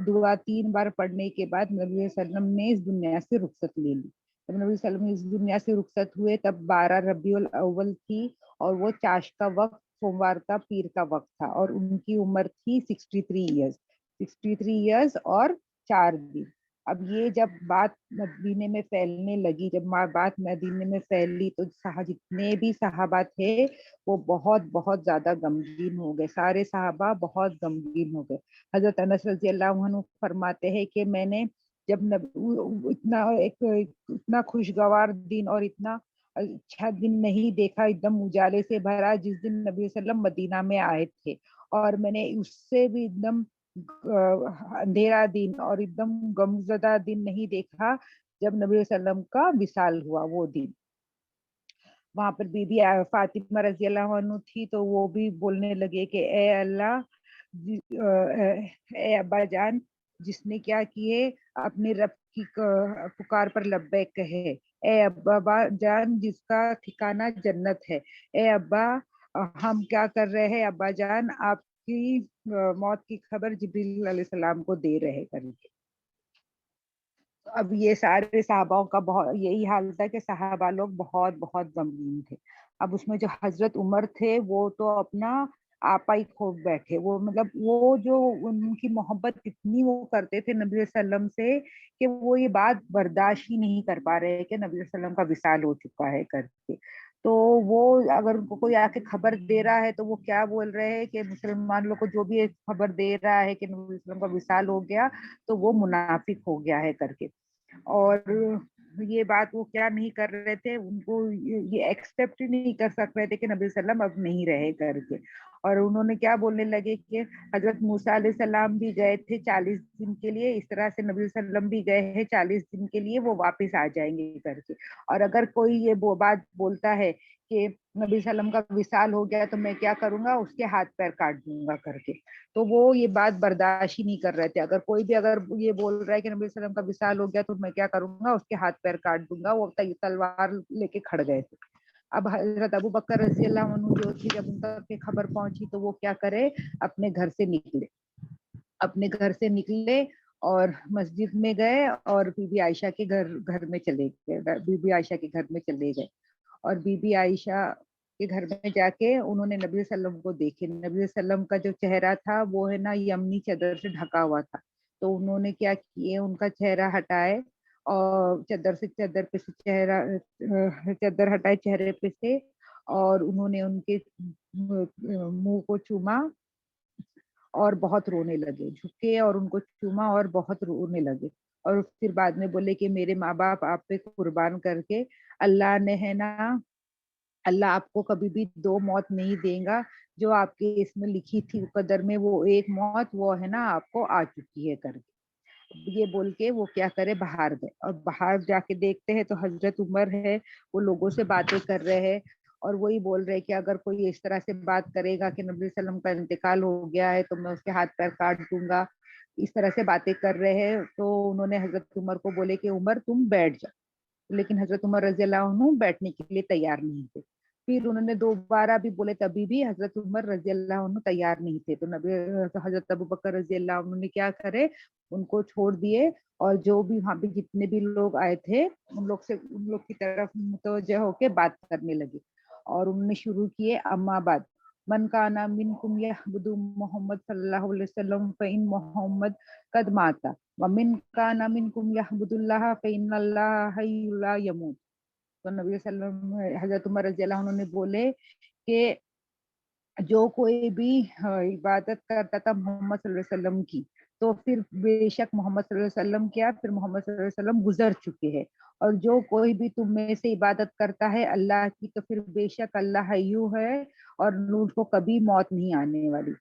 Speaker 1: دعا 3 بار پڑھنے کے بعد نبی صلی اللہ علیہ وسلم نے اس دنیا سے رخصت لے لی۔ جب نبی صلی اللہ علیہ وسلم اس دنیا سے رخصت ہوئے تب 12 ربیع الاول تھی، اور وہ چاش کا وقت، سوموار کا، پیر کا وقت تھا، اور ان کی عمر تھی 63 ایئرس، 63 ایئرس اور 4 دن۔ اب یہ جب بات مدینے میں پھیلنے لگی، جب بات مدینے میں پھیلی تو جتنے بھی صحابہ تھے وہ بہت بہت زیادہ غمگین ہو گئے، سارے صحابہ بہت غمگین ہو گئے۔ حضرت انس رضی اللہ عنہ فرماتے ہیں کہ میں نے جب اتنا خوشگوار دن اور اتنا اچھا دن نہیں دیکھا، ایک دم اجالے سے بھرا، جس دن نبی صلی اللہ علیہ وسلم مدینہ میں آئے تھے، اور میں نے اس سے بھی ایک دم اندھیرا دن اور ایک دم غمزدہ دن نہیں دیکھا جب نبی صلی اللہ علیہ وسلم کا وصال ہوا وہ دن۔ وہاں پر بی بی فاطمہ رضی اللہ عنہ تھی تو وہ بھی بولنے لگے کہ اے اللہ، اے ابا جان، جس نے کیا کیے اپنے رب کی پکار پر لبیک کہے، اے ابا جان جس کا ٹھکانہ جنت ہے، اے ابا ہم کیا کر رہے ہیں ابا جان، آپ کی موت کی خبر جبریل علیہ السلام کو دے رہے کر کے۔ اب یہ سارے صحاباؤں کا بہت یہی حال تھا کہ صحابہ لوگ بہت بہت غمگین تھے۔ اب اس میں جو حضرت عمر تھے وہ تو اپنا آپا ہی کھو بیٹھے، وہ مطلب وہ جو ان کی محبت اتنی وہ کرتے تھے نبی صلی اللہ علیہ وسلم سے کہ وہ یہ بات برداشت ہی نہیں کر پا رہے کہ نبی صلی اللہ علیہ وسلم کا وصال ہو چکا ہے کر کے۔ تو وہ اگر ان کو کوئی آ کے خبر دے رہا ہے تو وہ کیا بول رہے ہیں کہ مسلمان لوگ کو جو بھی ایک خبر دے رہا ہے کہ نبی صلی اللہ علیہ وسلم کا وصال ہو گیا تو وہ منافق ہو گیا ہے کر کے۔ اور یہ بات وہ کیا نہیں کر رہے تھے، ان کو یہ ایکسپیکٹ ہی نہیں کر سک رہے تھے کہ نبی صلی اللہ علیہ وسلم اب نہیں رہے کر کے۔ اور انہوں نے کیا بولنے لگے کہ حضرت موسیٰ علیہ السلام بھی گئے تھے 40 دن کے لیے، اس طرح سے نبی صلی اللہ علیہ وسلم بھی گئے ہیں 40 دن کے لیے، وہ واپس آ جائیں گے کر کے۔ اور اگر کوئی یہ بات بولتا ہے کہ نبی صلی اللہ علیہ وسلم کا وصال ہو گیا تو میں کیا کروں گا، اس کے ہاتھ پیر کاٹ دوں گا کر کے۔ تو وہ یہ بات برداشت ہی نہیں کر رہے تھے، اگر کوئی بھی اگر یہ بول رہا ہے کہ نبی صلی اللہ علیہ وسلم کا وصال ہو گیا تو میں کیا کروں گا، اس کے ہاتھ پیر کاٹ دوں گا، وہ تلوار لے کے کھڑ گئے تھے۔ اب حضرت ابو بکر رضی اللہ عنہ جو تھی، جب ان تک خبر پہنچی تو وہ کیا کرے، اپنے گھر سے نکلے، اپنے گھر سے نکلے اور مسجد میں گئے اور بی بی عائشہ کے گھر میں چلے گئے، بی بی عائشہ کے گھر میں چلے گئے، اور بی بی عائشہ کے گھر میں جا کے انہوں نے نبی صلی اللہ علیہ وسلم کو دیکھے۔ نبی صلی اللہ علیہ وسلم کا جو چہرہ تھا وہ ہے نا یمنی چادر سے ڈھکا ہوا تھا، تو انہوں نے کیا کیے، ان کا چہرہ ہٹائے اور چادر پہ سے چادر ہٹائے چہرے پہ سے، اور انہوں نے ان کے منہ کو چوما اور بہت رونے لگے، جھکے اور ان کو چوما اور بہت رونے لگے، اور پھر بعد میں بولے کہ میرے ماں باپ آپ پہ قربان کر کے اللہ نے ہے نا، اللہ آپ کو کبھی بھی دو موت نہیں دے گا، جو آپ کے اس میں لکھی تھی قدر میں وہ ایک موت وہ ہے نا آپ کو آ چکی ہے کر کے۔ یہ بول کے وہ کیا کرے، باہر گئے، اور باہر جا کے دیکھتے ہیں تو حضرت عمر ہے وہ لوگوں سے باتیں کر رہے ہیں، اور وہی بول رہے کہ اگر کوئی اس طرح سے بات کرے گا کہ نبی صلی اللہ علیہ وسلم کا انتقال ہو گیا ہے تو میں اس کے ہاتھ پیر کاٹ دوں گا، اس طرح سے باتیں کر رہے ہیں۔ تو انہوں نے حضرت عمر کو بولے کہ عمر تم بیٹھ جاؤ، لیکن حضرت عمر رضی اللہ عنہ بیٹھنے کے لیے تیار نہیں تھے۔ پھر انہوں نے دوبارہ بھی بولے، تبھی بھی حضرت عمر رضی اللہ عنہ تیار نہیں تھے، تو حضرت ابو بکر رضی اللہ عنہ نے کیا کرے، ان کو چھوڑ دیے، اور جو بھی وہاں پہ جتنے بھی لوگ آئے تھے ان لوگ کی طرف متوجہ ہو کے بات کرنے لگے، اور انہوں نے شروع کیے اما بعد، من کانا منکم یعبد محمد صلی اللہ علیہ وسلم فإن محمد قد ماتا ومن کانا منکم یعبد اللہ فإن اللہ حی لا یموت۔ تو نبی صلی اللہ علیہ وسلم حضرت عمر رضی اللہ عنہ نے بولے کہ جو کوئی بھی عبادت کرتا تھا محمد صلی اللہ علیہ وسلم کی، تو پھر بے شک محمد صلی اللہ علیہ وسلم کیا، پھر محمد صلی اللہ علیہ وسلم گزر چکے ہیں، اور جو کوئی بھی تم میں سے عبادت کرتا ہے اللہ کی تو پھر بے شک اللہ حیو ہے اور اس کو کبھی موت نہیں آنے والی۔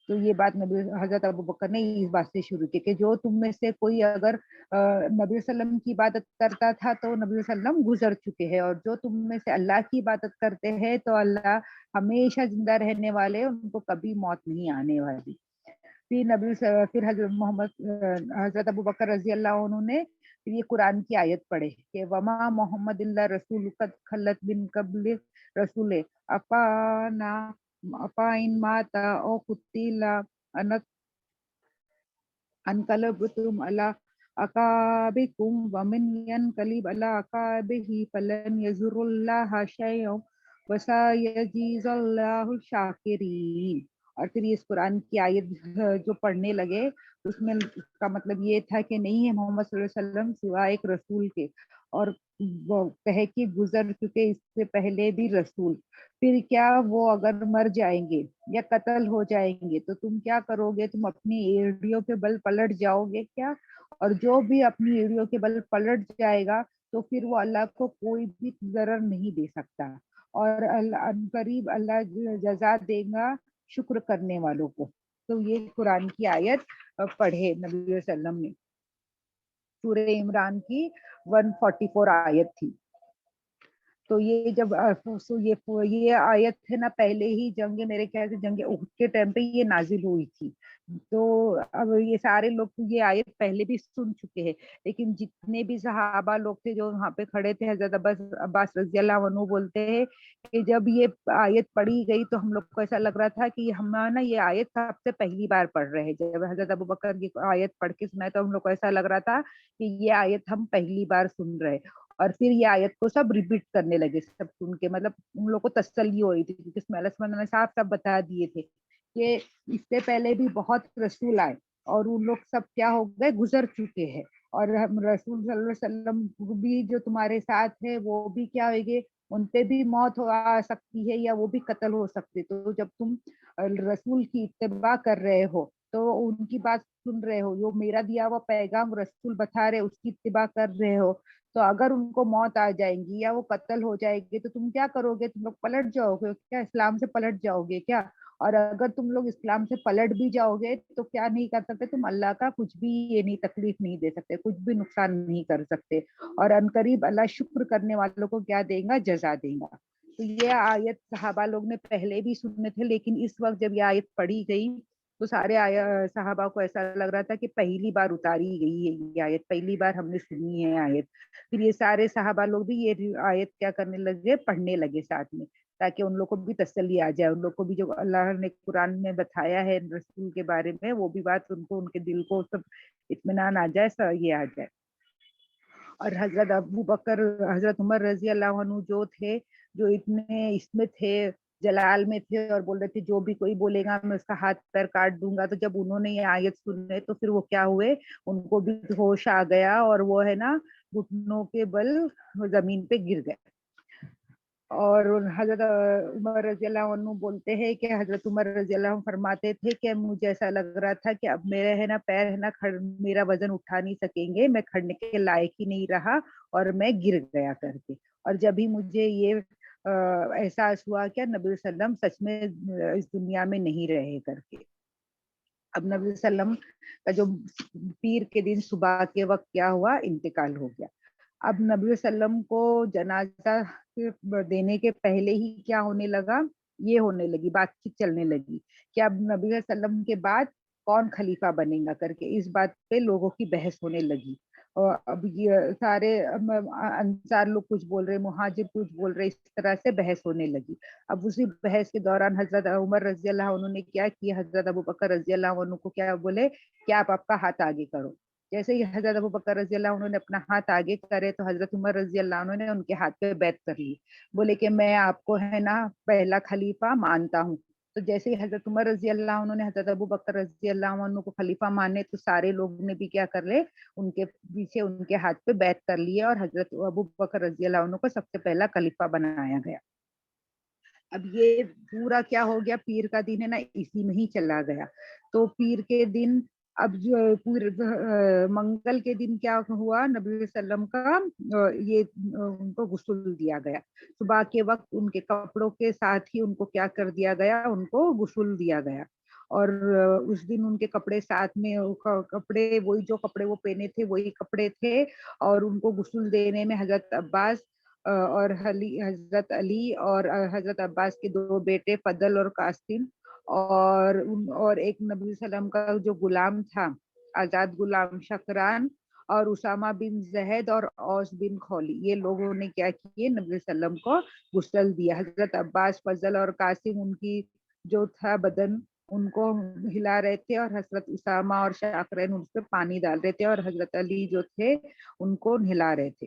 Speaker 1: تو یہ بات نبی حضرت ابو بکر نے اس بات سے شروع کی کہ جو تم میں سے کوئی اگر نبی صلی اللہ علیہ وسلم کی عبادت کرتا تھا تو نبی صلی اللہ علیہ وسلم گزر چکے ہیں، اور جو تم میں سے اللہ کی عبادت کرتے ہیں تو اللہ ہمیشہ زندہ رہنے والے، ان کو کبھی موت نہیں آنے والی۔ پھر حضرت حضرت ابو بکر رضی اللہ عنہ نے پھر یہ قرآن کی آیت پڑھے کہ وما محمد اللہ رسول قد خلت بن قبل رسول افانا افائن ماتا او قتیلا انقلبتم علی عقابکم ومن ینقلب علی عقابہ فلن یضر اللہ شیئا وسیجزی اللہ الشاکرین۔ اور پھر اس قرآن کی آیت جو پڑھنے لگے اس میں اس کا مطلب یہ تھا کہ نہیں ہے محمد صلی اللہ علیہ وسلم سوائے ایک رسول کے، اور وہ کہے کہ گزر چکے اس سے پہلے بھی رسول، پھر کیا وہ اگر مر جائیں گے یا قتل ہو جائیں گے تو تم کیا کرو گے؟ تم اپنی ایڑیوں کے بل پلٹ جاؤ گے کیا؟ اور جو بھی اپنی ایڑیوں کے بل پلٹ جائے گا تو پھر وہ اللہ کو کوئی بھی ضرر نہیں دے سکتا، اور قریب اللہ جزا دے گا شکر کرنے والوں کو۔ تو یہ قرآن کی آیت پڑھے نبی صلی اللہ علیہ وسلم نے، سورہ عمران کی 144 آیت تھی۔ تو یہ جب یہ آیت ہے نا پہلے ہی جنگ میرے خیال سے جنگ احد کے ٹائم پہ یہ نازل ہوئی تھی، تو اب یہ سارے لوگ تو یہ آیت پہلے بھی سن چکے ہیں، لیکن جتنے بھی صحابہ لوگ تھے جو وہاں پہ کھڑے تھے، حضرت عباس رضی اللہ عنہ بولتے ہیں کہ جب یہ آیت پڑھی گئی تو ہم لوگ کو ایسا لگ رہا تھا کہ ہم نا یہ آیت سب سے پہلی بار پڑھ رہے ہیں۔ جب حضرت ابوبکر کی آیت پڑھ کے سنا تو ہم لوگ کو ایسا لگ رہا تھا کہ یہ آیت ہم پہلی بار سن رہے، اور پھر یہ آیت کو سب ریپیٹ کرنے لگے، سب سن کے مطلب ان لوگ کو تسلی ہو رہی تھی، کیونکہ اس میں اللہ سبحانہ نے صاف صاف بتا دیے تھے کہ اس سے پہلے بھی بہت رسول آئے اور ان لوگ سب کیا ہو گئے، گزر چکے ہیں، اور ہم رسول صلی اللہ علیہ وسلم بھی جو تمہارے ساتھ ہے وہ بھی کیا ہوئے گے، ان پہ بھی موت آ سکتی ہے یا وہ بھی قتل ہو سکتے، تو جب تم رسول کی اتباع کر رہے ہو تو ان کی بات سن رہے ہو، جو میرا دیا ہوا پیغام رسول بتا رہے اس کی اتباع کر رہے ہو، تو اگر ان کو موت آ جائیں گی یا وہ قتل ہو جائے گی تو تم کیا کرو گے؟ تم لوگ پلٹ جاؤ گے کیا؟ اسلام سے پلٹ جاؤ گے کیا؟ اور اگر تم لوگ اسلام سے پلٹ بھی جاؤ گے تو کیا نہیں کر سکتے؟ تم اللہ کا کچھ بھی یہ نہیں تکلیف نہیں دے سکتے، کچھ بھی نقصان نہیں کر سکتے، اور عنقریب اللہ شکر کرنے والوں کو کیا دے گا؟ جزا دے گا۔ تو یہ آیت صحابہ لوگ نے پہلے بھی سنے تھے، لیکن اس وقت جب یہ آیت پڑھی گئی تو سارے صحابہ کو ایسا لگ رہا تھا کہ پہلی بار اتاری گئی ہے یہ آیت، پہلی بار ہم نے سنی ہے آیت۔ پھر یہ سارے صحابہ لوگ بھی یہ آیت کیا کرنے لگے؟ پڑھنے لگے ساتھ میں، تاکہ ان لوگ کو بھی تسلی آ جائے، ان لوگ کو بھی جو اللہ نے قرآن میں بتایا ہے رسول کے بارے میں وہ بھی بات ان کو، ان کے دل کو سب اطمینان آ جائے، یہ آ جائے۔ اور حضرت ابو بکر، حضرت عمر رضی اللہ عنہ جو تھے، جو اتنے اس میں تھے، جلال میں تھے، اور بول رہے تھے جو بھی کوئی بولے گا میں اس کا ہاتھ پیر کاٹ دوں گا، تو جب انہوں نے یہ آیت سنے تو پھر وہ کیا ہوئے، ان کو بھی ہوش آ گیا اور وہ ہے نا گھٹنوں کے بل زمین پہ گر گئے۔ اور حضرت عمر رضی اللہ عنہ بولتے ہیں کہ حضرت عمر رضی اللہ عنہ فرماتے تھے کہ مجھے ایسا لگ رہا تھا کہ اب میرے ہے نا پیر ہے نا میرا وزن اٹھا نہیں سکیں گے، میں کھڑنے کے لائق ہی نہیں رہا اور میں گر گیا کر کے، اور جب ہی مجھے یہ احساس ہوا کہ نبی صلی اللہ علیہ وسلم سچ میں اس دنیا میں نہیں رہے کر کے۔ اب نبی صلی اللہ علیہ وسلم کا جو پیر کے دن صبح کے وقت کیا ہوا، انتقال ہو گیا۔ اب نبی صلی اللہ علیہ وسلم کو جنازہ دینے کے پہلے ہی کیا ہونے لگا، یہ ہونے لگی بات چیت چلنے لگی کہ اب نبی صلی اللہ علیہ وسلم کے بعد کون خلیفہ بنے گا کر کے، اس بات پہ لوگوں کی بحث ہونے لگی۔ اور اب یہ سارے انصار لوگ کچھ بول رہے، مہاجر کچھ بول رہے، اس طرح سے بحث ہونے لگی۔ اب اسی بحث کے دوران حضرت عمر رضی اللہ عنہ نے کیا کیا، حضرت ابوبکر رضی اللہ عنہ کو کیا بولے کہ آپ کا ہاتھ آگے کرو۔ جیسے ہی حضرت ابوبکر رضی اللہ عنہ نے اپنا ہاتھ آگے کرے تو حضرت عمر رضی اللہ عنہ نے ان کے ہاتھ پہ بیعت کر لی، بولے کہ میں آپ کو ہے نا پہلا خلیفہ مانتا ہوں۔ تو جیسے ہی حضرت عمر رضی اللہ عنہ نے حضرت ابوبکر رضی اللہ عنہ کو خلیفہ مانے تو سارے لوگ نے بھی کیا کر لے، ان کے پیچھے ان کے ہاتھ پہ بیعت کر لیے، اور حضرت ابوبکر رضی اللہ عنہ کو سب سے پہلا خلیفہ بنایا گیا۔ اب یہ پورا کیا ہو گیا، پیر کا دن ہے نا اسی میں ہی چلا گیا۔ تو پیر کے دن اب جو منگل کے دن کیا ہوا، نبی صلی اللہ علیہ وسلم کا یہ ان کو غسل دیا گیا، صبح کے وقت ان کے کپڑوں کے ساتھ ہی ان کو کیا کر دیا گیا، ان کو غسل دیا گیا۔ اور اس دن ان کے کپڑے ساتھ میں، کپڑے وہی جو کپڑے وہ پہنے تھے وہی کپڑے تھے، اور ان کو غسل دینے میں حضرت عباس اور حضرت علی اور حضرت عباس کے دو بیٹے فضل اور قاسم، اور ایک نبی صلی اللہ علیہ وسلم کا جو غلام تھا، آزاد غلام شکران، اور اسامہ بن زہد اور اوس بن خولی، یہ لوگوں نے کیا کیے، نبی صلی اللہ علیہ وسلم کو غسل دیا۔ حضرت عباس، فضل اور قاسم ان کی جو تھا بدن ان کو ہلا رہے تھے، اور حضرت اسامہ اور شاکرین اس پہ پانی ڈال رہے تھے، اور حضرت علی جو تھے ان کو نہلا رہے تھے۔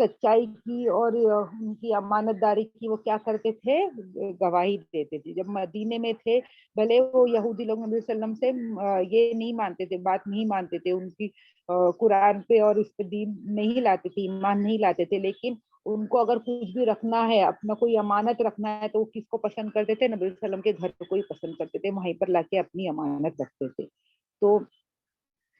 Speaker 1: سچائی کی اور ان کی امانت داری کی وہ کیا کرتے تھے؟ گواہی دیتے تھے. جب مدینے میں تھے بھلے وہ یہودی لوگ نبی صلی اللہ علیہ وسلم سے یہ نہیں مانتے تھے، بات نہیں مانتے تھے، ان کی قرآن پہ اور اس پہ دین نہیں لاتے تھے، ایمان نہیں لاتے تھے، لیکن ان کو اگر کچھ بھی رکھنا ہے، اپنا کوئی امانت رکھنا ہے، تو وہ کس کو پسند کرتے تھے؟ نبی صلی اللہ علیہ وسلم کے گھر کو ہی پسند کرتے تھے، وہیں پر لا کے اپنی امانت رکھتے تھے. تو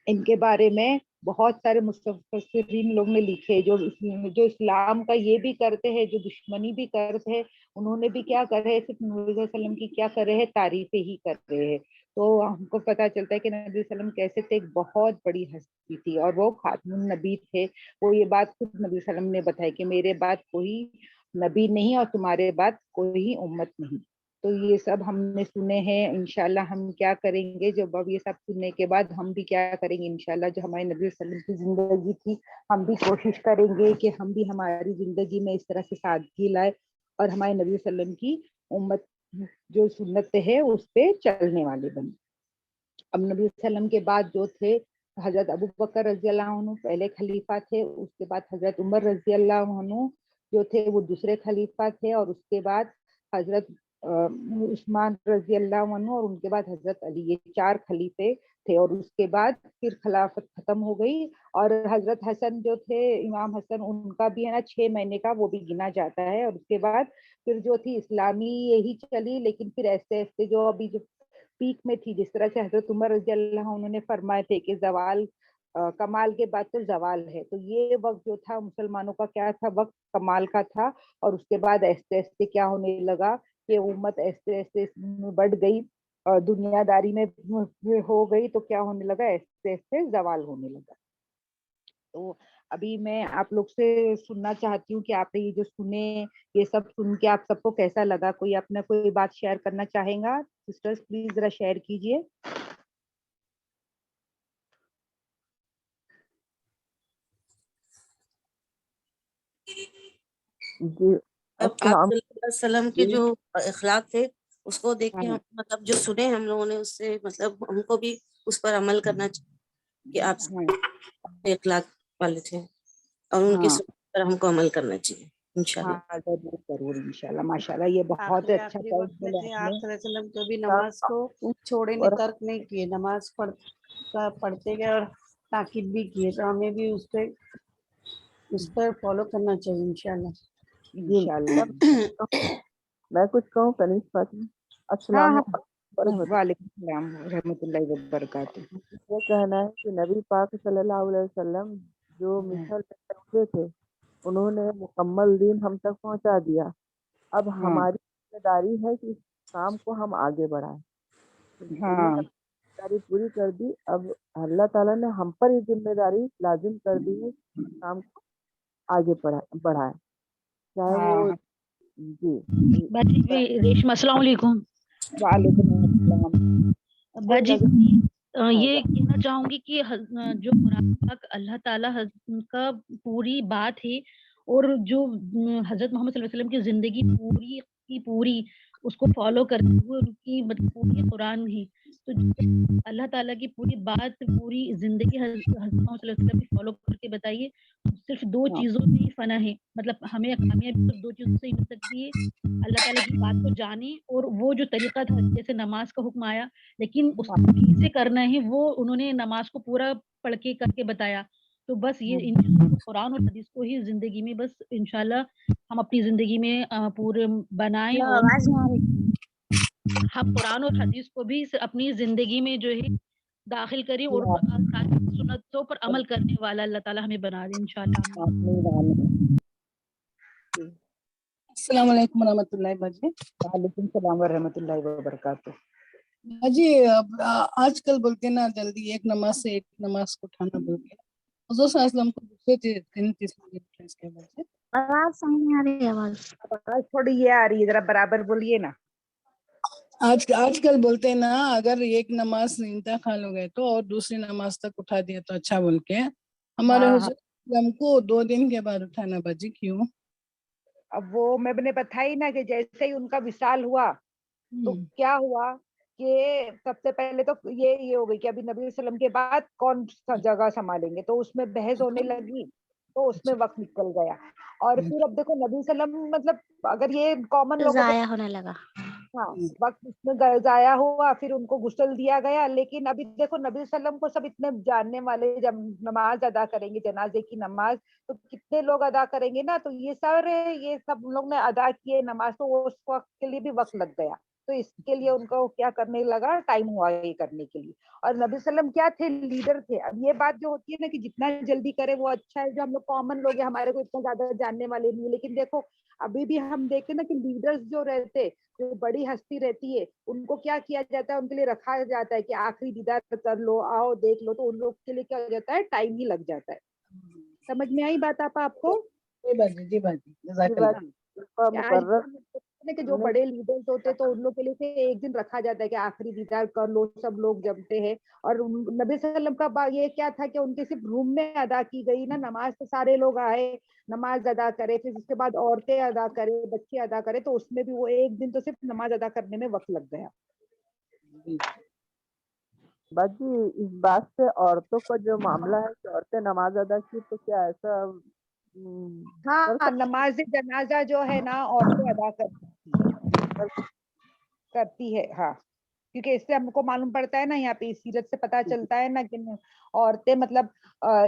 Speaker 1: ان کے بارے میں بہت سارے مفسرین لوگ نے لکھے، جو اسلام کا یہ بھی کرتے ہیں، جو دشمنی بھی کرتے ہیں، انہوں نے بھی کیا کر رہے ہیں؟ صرف نبی صلی اللہ علیہ وسلم کی کیا کر رہے ہیں؟ تعریفیں ہی کر رہے ہیں. تو ہم کو پتا چلتا ہے کہ نبی صلی اللہ علیہ وسلم کیسے تھے، ایک بہت بڑی ہستی تھی اور وہ خاتم النبی تھے. وہ یہ بات خود نبی صلی اللہ علیہ وسلم نے بتائی کہ میرے بعد کوئی نبی نہیں اور تمہارے بعد کوئی امت نہیں. تو یہ سب ہم نے سنے ہیں. انشاءاللہ ہم کیا کریں گے، جب اب یہ سب سننے کے بعد ہم بھی کیا کریں گے؟ انشاءاللہ جو ہمارے نبی صلی اللہ علیہ وسلم کی زندگی تھی، ہم بھی کوشش کریں گے کہ ہم بھی ہماری زندگی میں اس طرح سے سادگی لائے اور ہمارے نبی صلی اللہ علیہ وسلم کی امت جو سنت ہے اس پہ چلنے والے بنے. اب نبی صلی اللہ علیہ وسلم کے بعد جو تھے حضرت ابو بکر رضی اللہ عنہ پہلے خلیفہ تھے، اس کے بعد حضرت عمر رضی اللہ عنہ جو تھے وہ دوسرے خلیفہ تھے، اور اس کے بعد حضرت عثمان رضی اللہ عنہ، اور ان کے بعد حضرت علی. یہ 4 خلیفے تھے، اور اس کے بعد پھر خلافت ختم ہو گئی. اور حضرت حسن جو تھے، امام حسن، ان کا بھی ہے نا 6 مہینے کا وہ بھی گنا جاتا ہے. اور اس کے بعد پھر جو تھی اسلامی یہی چلی، لیکن پھر ایسے ایسے جو ابھی جو پیک میں تھی، جس طرح سے حضرت عمر رضی اللہ عنہ نے فرمائے تھے کہ زوال کمال کے بعد تو زوال ہے. تو یہ وقت جو تھا مسلمانوں کا کیا تھا؟ وقت کمال کا تھا. اور اس کے بعد ایسے ایسے کیا ہونے لگا کہ امت ایسے ایسے بڑھ گئی، دنیا داری میں ہو گئی، تو کیا ہونے لگا؟ ایسے ایسے زوال ہونے لگا. تو ابھی میں آپ لوگ سے سننا چاہتی ہوں کہ آپ نے یہ جو سنے، یہ سب سن کے آپ سب کو کیسا لگا؟ کوئی اپنا کوئی بات شیئر کرنا چاہیں گا؟ سسٹرز پلیز ذرا شیئر کیجیے.
Speaker 2: جی
Speaker 3: اب آپ
Speaker 2: السلام.
Speaker 3: صلی اللہ علیہ وسلم کے جو اخلاق تھے اس کو دیکھ کے ہم مطلب جو سنے ہم لوگوں نے، اس سے مطلب ہم کو بھی اس پر عمل کرنا چاہیے کہ آپ اپنے اخلاق والے تھے اور ان کی سنت پر ہم کو عمل کرنا چاہیے انشاءاللہ.
Speaker 1: ہاں ضرور ضرور انشاءاللہ. ماشاءاللہ یہ بہت اچھا
Speaker 4: آخری
Speaker 1: پوائنٹ
Speaker 4: وقت میں
Speaker 1: بولا
Speaker 4: تھے
Speaker 1: آپ
Speaker 4: آپ
Speaker 1: نے.
Speaker 4: صلی اللہ علیہ وسلم کبھی نماز کو چھوڑے نہیں، ترک نہیں کیے، نماز پڑھتے گئے اور تاکید بھی کیے. تو ہمیں بھی اس پر فالو کرنا چاہیے انشاءاللہ.
Speaker 1: انشاءاللہ.
Speaker 2: میں کچھ کہوں کنیز فاطمہ؟
Speaker 1: ہاں
Speaker 2: السلام
Speaker 1: ہاں،
Speaker 2: علیکم.
Speaker 1: وعلیکم السلام ورحمۃ اللہ وبرکاتہ.
Speaker 2: یہ کہنا ہے کہ نبی پاک صلی اللہ علیہ وسلم جو مشن کرتے تھے، انہوں نے مکمل دین ہم تک پہنچا دیا. اب
Speaker 1: ہاں
Speaker 2: ہماری ذمہ داری ہے کہ اس کام کو ہم آگے بڑھائیں. انہوں
Speaker 1: ہاں
Speaker 2: نے ذمہ داری پوری کر دی. اب اللہ تعالیٰ نے ہم پر یہ ذمہ داری لازم کر دی ہے کہ اس کام کو آگے بڑھائیں، چاہے وہ
Speaker 1: ہاں.
Speaker 2: جی.
Speaker 5: ریشما السلام علیکم.
Speaker 1: وعلیکم السلام.
Speaker 5: باجی یہ کہنا چاہوں گی کہ جو قرآن پاک اللہ تعالیٰ کا پوری بات ہے، اور جو حضرت محمد صلی اللہ علیہ وسلم کی زندگی پوری کی پوری اس کو فالو کرتے ہوئے ان کی مطلب پوری قرآن ہے. تو اللہ تعالیٰ کی پوری بات، پوری زندگی حضرت محمد صلی اللہ علیہ وسلم کی فالو کر کے بتائیے. صرف 2 چیزوں میں ہی فنا ہے، مطلب ہمیں کامیابی صرف 2 چیزوں سے ہی مل سکتی ہے: اللہ تعالیٰ کی بات کو جانے، اور وہ جو طریقہ تھا جیسے نماز کا حکم آیا لیکن اس کو کیسے کرنا ہے وہ انہوں نے نماز کو پورا پڑھ کے کر کے بتایا. تو بس یہ ان چیزوں کو، قرآن اور حدیث کو ہی زندگی میں بس انشاءاللہ ہم اپنی زندگی میں پورے بنائیں، اور ہم قرآن اور حدیث کو بھی اپنی زندگی میں جو ہے داخل کریں، اور سنتوں پر عمل کرنے والا اللہ تعالیٰ ہمیں بنا دے انشاءاللہ.
Speaker 4: السلام علیکم ورحمۃ اللہ باجی.
Speaker 1: وعلیکم السلام ورحمۃ اللہ وبرکاتہ.
Speaker 4: باجی آج کل بولتے نا جلدی ایک نماز سے ایک نماز کو اٹھانا بولتے ہیں. حضور صلی اللہ علیہ وسلم کو دوسرے دن تیسرے دن اس کے بعد سے
Speaker 5: آواز صحیح نہیں آ رہی ہے.
Speaker 1: آواز تھوڑی یہ آ رہی ہے، ذرا برابر بولیے نا.
Speaker 4: آج کل بولتے ہیں نا اگر ایک نماز انتقال ہو گئے تو اور دوسری نماز تک اٹھا دیا تو اچھا بول کے. ہمارے
Speaker 1: ہاں
Speaker 4: حضور ہم کو 2 دن کے بعد اٹھانا باجی، کیوں؟
Speaker 1: اب وہ میں نے بتائی نا کہ جیسے ہی ان کا وصال ہوا تو کیا ہوا کہ سب سے پہلے تو یہ ہو گئی کہ ابھی نبی صلی اللہ علیہ وسلم کے بعد کون سا جگہ سنبھالیں گے، تو اس میں بحث ہونے لگی. تو اس میں وقت نکل گیا. اور پھر اب دیکھو نبی وسلم مطلب اگر یہ کامن لوگوں
Speaker 6: ضائع ہونے لگا.
Speaker 1: ہاں وقت اس میں ضائع ہوا, پھر ان کو غسل دیا گیا. لیکن ابھی دیکھو نبی وسلم کو سب اتنے جاننے والے, جب نماز ادا کریں گے جنازے کی نماز تو کتنے لوگ ادا کریں گے نا, تو یہ سب لوگ نے ادا کیے نماز, تو اس وقت کے لیے بھی وقت لگ گیا. تو اس کے لیے ان کو کیا کرنے لگا, ٹائم ہوا یہ کرنے کے لیے. اور نبی وسلم کیا تھے, لیڈر تھے. اب یہ بات جو ہوتی ہے نا کہ جتنا جلدی کرے وہ اچھا ہے. جو ہم لوگ کامن لوگ ہیں, ہمارے کو اتنا زیادہ جاننے والے نہیں, لیکن دیکھو ابھی بھی ہم دیکھتے نا کہ لیڈرز جو رہتے, جو بڑی ہستی رہتی ہے, ان کو کیا کیا جاتا ہے, ان کے لیے رکھا جاتا ہے کہ آخری دیدار کر لو, آؤ دیکھ لو. تو ان لوگ کے لیے کیا ہو جاتا ہے, ٹائم ہی لگ جاتا ہے. سمجھ میں آئی بات آپ کو؟
Speaker 7: جی باجی, جی باجی, جزاک اللہ.
Speaker 2: مقرر
Speaker 1: کہ جو بڑے لیڈرز ہوتے تو ان لوگ کے لیے ایک دن رکھا جاتا ہے کہ آخری دیدار کر لو, سب لوگ جمتے ہیں. اور نبی صلی اللہ علیہ وسلم کا یہ کیا تھا کہ ان کے صرف روم میں ادا کی گئی نا نماز, تو سارے لوگ آئے نماز ادا کرے, پھر اس کے بعد عورتیں ادا کرے, بچے ادا کرے, تو اس میں بھی وہ ایک دن تو صرف نماز ادا کرنے میں وقت لگ گیا.
Speaker 2: باجی اس بات سے عورتوں کا جو معاملہ ہے کہ عورتیں نماز ادا کی, تو کیا ایسا
Speaker 1: ہاں نماز جنازہ جو ہے نا عورتیں ادا کرتی ہے. ہاں کیونکہ اس سے ہم کو معلوم پڑتا ہے نا, یہاں پہ سیرت سے پتا چلتا ہے نا کہ عورتیں مطلب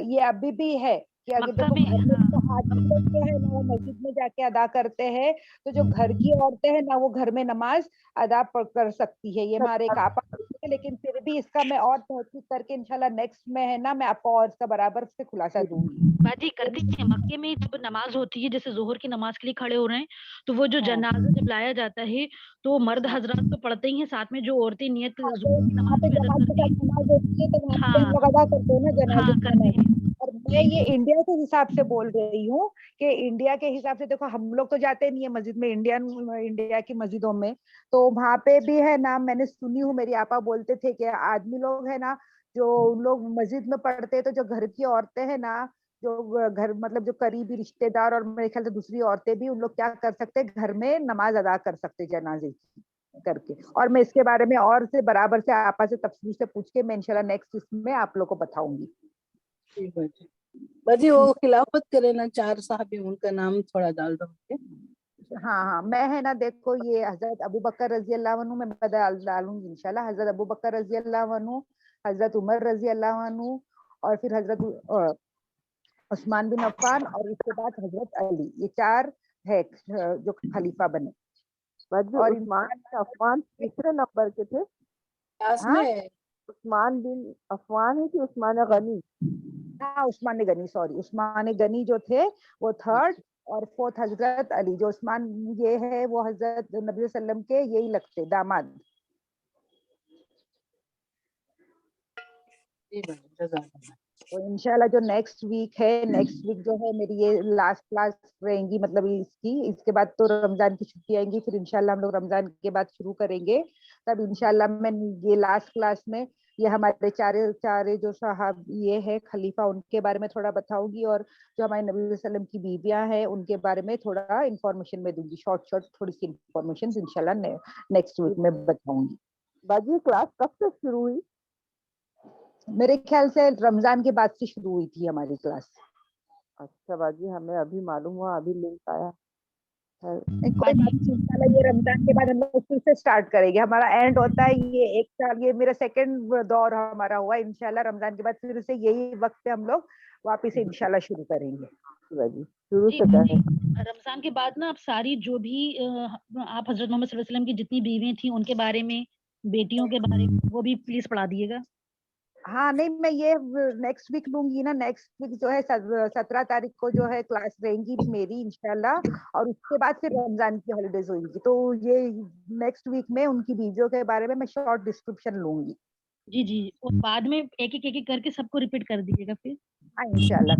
Speaker 1: یہ ابھی بھی ہے کہ اگر دیکھو گھر میں تو آدمی لوگ جو ہے نا وہ مسجد میں جا کے ادا کرتے ہیں, تو جو گھر کی عورتیں ہیں نا وہ گھر میں نماز ادا کر سکتی ہے. یہ ہمارے ایک آپا ہے, لیکن پھر بھی اس کا میں اور تحقیق کر کے انشاءاللہ نیکسٹ میں ہے نا میں آپ کو اور اس کا برابر سے خلاصہ دوں گی.
Speaker 5: باجی کرتی ہیں مکے میں جب نماز ہوتی ہے, جیسے ظہر کی نماز کے لیے کھڑے ہو رہے ہیں, تو وہ جو جنازہ جب لایا جاتا ہے تو مرد حضرات تو پڑھتے ہی ہیں, ساتھ میں جو عورتیں نیت ظہر کی
Speaker 1: وہاں
Speaker 5: نماز
Speaker 1: پہ
Speaker 5: بھی ادا
Speaker 1: جماعت کے
Speaker 5: کرتی
Speaker 1: ساتھ
Speaker 5: ہیں.
Speaker 1: نماز ہوتی ہے تو وہاں پہ ہم
Speaker 5: ہاں
Speaker 1: لوگ ادا کرتے ہیں نا جنازے
Speaker 5: ہاں
Speaker 1: کی
Speaker 5: کرتے
Speaker 1: نماز.
Speaker 5: ہیں.
Speaker 1: اور میں یہ انڈیا کے حساب سے بول رہی ہوں کہ انڈیا کے حساب سے دیکھو ہم لوگ تو جاتے نہیں ہے مسجد میں, انڈیا کی مسجدوں میں, تو وہاں پہ بھی ہے نا میں نے سنی ہوں, میری آپا بولتے تھے کہ آدمی لوگ ہے نا جو لوگ مسجد میں پڑھتے ہیں, تو جو گھر کی عورتیں ہیں نا, جو گھر مطلب جو قریبی رشتے دار اور میرے خیال سے دوسری عورتیں بھی, ان لوگ کیا کر سکتے گھر میں نماز ادا کر سکتے جنازے کی کر کے. اور میں اس کے بارے میں اور سے برابر سے آپا سے تفصیل سے پوچھ کے میں انشاءاللہ نیکسٹ اس میں آپ لوگ کو بتاؤں گی.
Speaker 7: باجی وہ خلافت کرے نا 4 صحابی, ان کا نام تھوڑا ڈال دو.
Speaker 1: ہاں میں ہے نا دیکھو یہ حضرت ابو بکر رضی اللہ عنہ میں ڈالوں گی انشاءاللہ. حضرت ابو بکر رضی اللہ عنہ, حضرت عمر رضی اللہ عنہ, اور پھر حضرت عثمان بن عفان, اور اس کے بعد حضرت علی. یہ 4 ہے جو خلیفہ بنے.
Speaker 2: باجی
Speaker 1: اور
Speaker 2: عثمان تیسرے نمبر کے تھے. عثمان بن عفان ہے کہ عثمان غنی؟
Speaker 1: ہاں عثمان غنی, سوری عثمان غنی جو تھے وہ 3rd, اور 4th حضرت علی. جو عثمان یہ ہے وہ حضرت نبی صلی اللہ علیہ وسلم کے یہی لگتے داماد. تو انشاءاللہ جو نیکسٹ ویک جو ہے میری یہ لاسٹ کلاس رہیں گی, مطلب اس کے بعد تو رمضان کی چھٹی آئیں گی, پھر انشاءاللہ ہم لوگ رمضان کے بعد شروع کریں گے. تب انشاءاللہ میں یہ لاسٹ کلاس میں یہ ہمارے چارے جو صاحب یہ ہے خلیفہ, ان کے بارے میں تھوڑا بتاؤں گی, اور جو ہمارے نبی صلی اللہ علیہ وسلم کی بیویاں ہیں ان کے بارے میں تھوڑا انفارمیشن میں دوں گی, شارٹ تھوڑی سی انفارمیشن انشاءاللہ نیکسٹ ویک میں بتاؤں گی.
Speaker 2: باجی کلاس کب سے شروع ہوئی؟
Speaker 1: میرے خیال سے رمضان کے بعد سے شروع ہوئی تھی ہماری کلاس.
Speaker 2: اچھا باجی, ہمیں ابھی معلوم ہوا, ابھی لنک آیا.
Speaker 1: کوئی بات نہیں, انشاءاللہ یہ رمضان کے بعد ہم لوگ پھر سے اسٹارٹ کریں گے. ہمارا اینڈ ہوتا ہے یہ 1 سال, یہ میرا 2nd دور ہمارا ہوا. انشاءاللہ رمضان کے بعد پھر سے یہی وقت پہ ہم لوگ واپس انشاءاللہ شروع کریں گے.
Speaker 2: باجی شروع
Speaker 5: جی
Speaker 2: سے کریں.
Speaker 5: رمضان کے بعد نا آپ ساری جو بھی آپ حضرت محمد صلی اللہ علیہ وسلم کی جتنی بیویاں تھیں ان کے بارے میں, بیٹیوں کے بارے میں, وہ بھی پلیز پڑھا دیے گا.
Speaker 1: ہاں نہیں, میں یہ نیکسٹ ویک لوں گی نا. نیکسٹ ویک جو ہے 17 تاریخ کو جو ہے کلاس رہیں گی میری انشاءاللہ, اور اس کے بعد پھر رمضان کی ہالیڈیز ہوئیں گی. تو یہ نیکسٹ ویک میں ان کی بیویوں کے بارے میں شارٹ ڈسکرپشن لوں گی.
Speaker 5: جی اور بعد میں ایک ایک کر کے سب کو ریپیٹ کر دیجیے گا پھر.
Speaker 1: ہاں انشاءاللہ.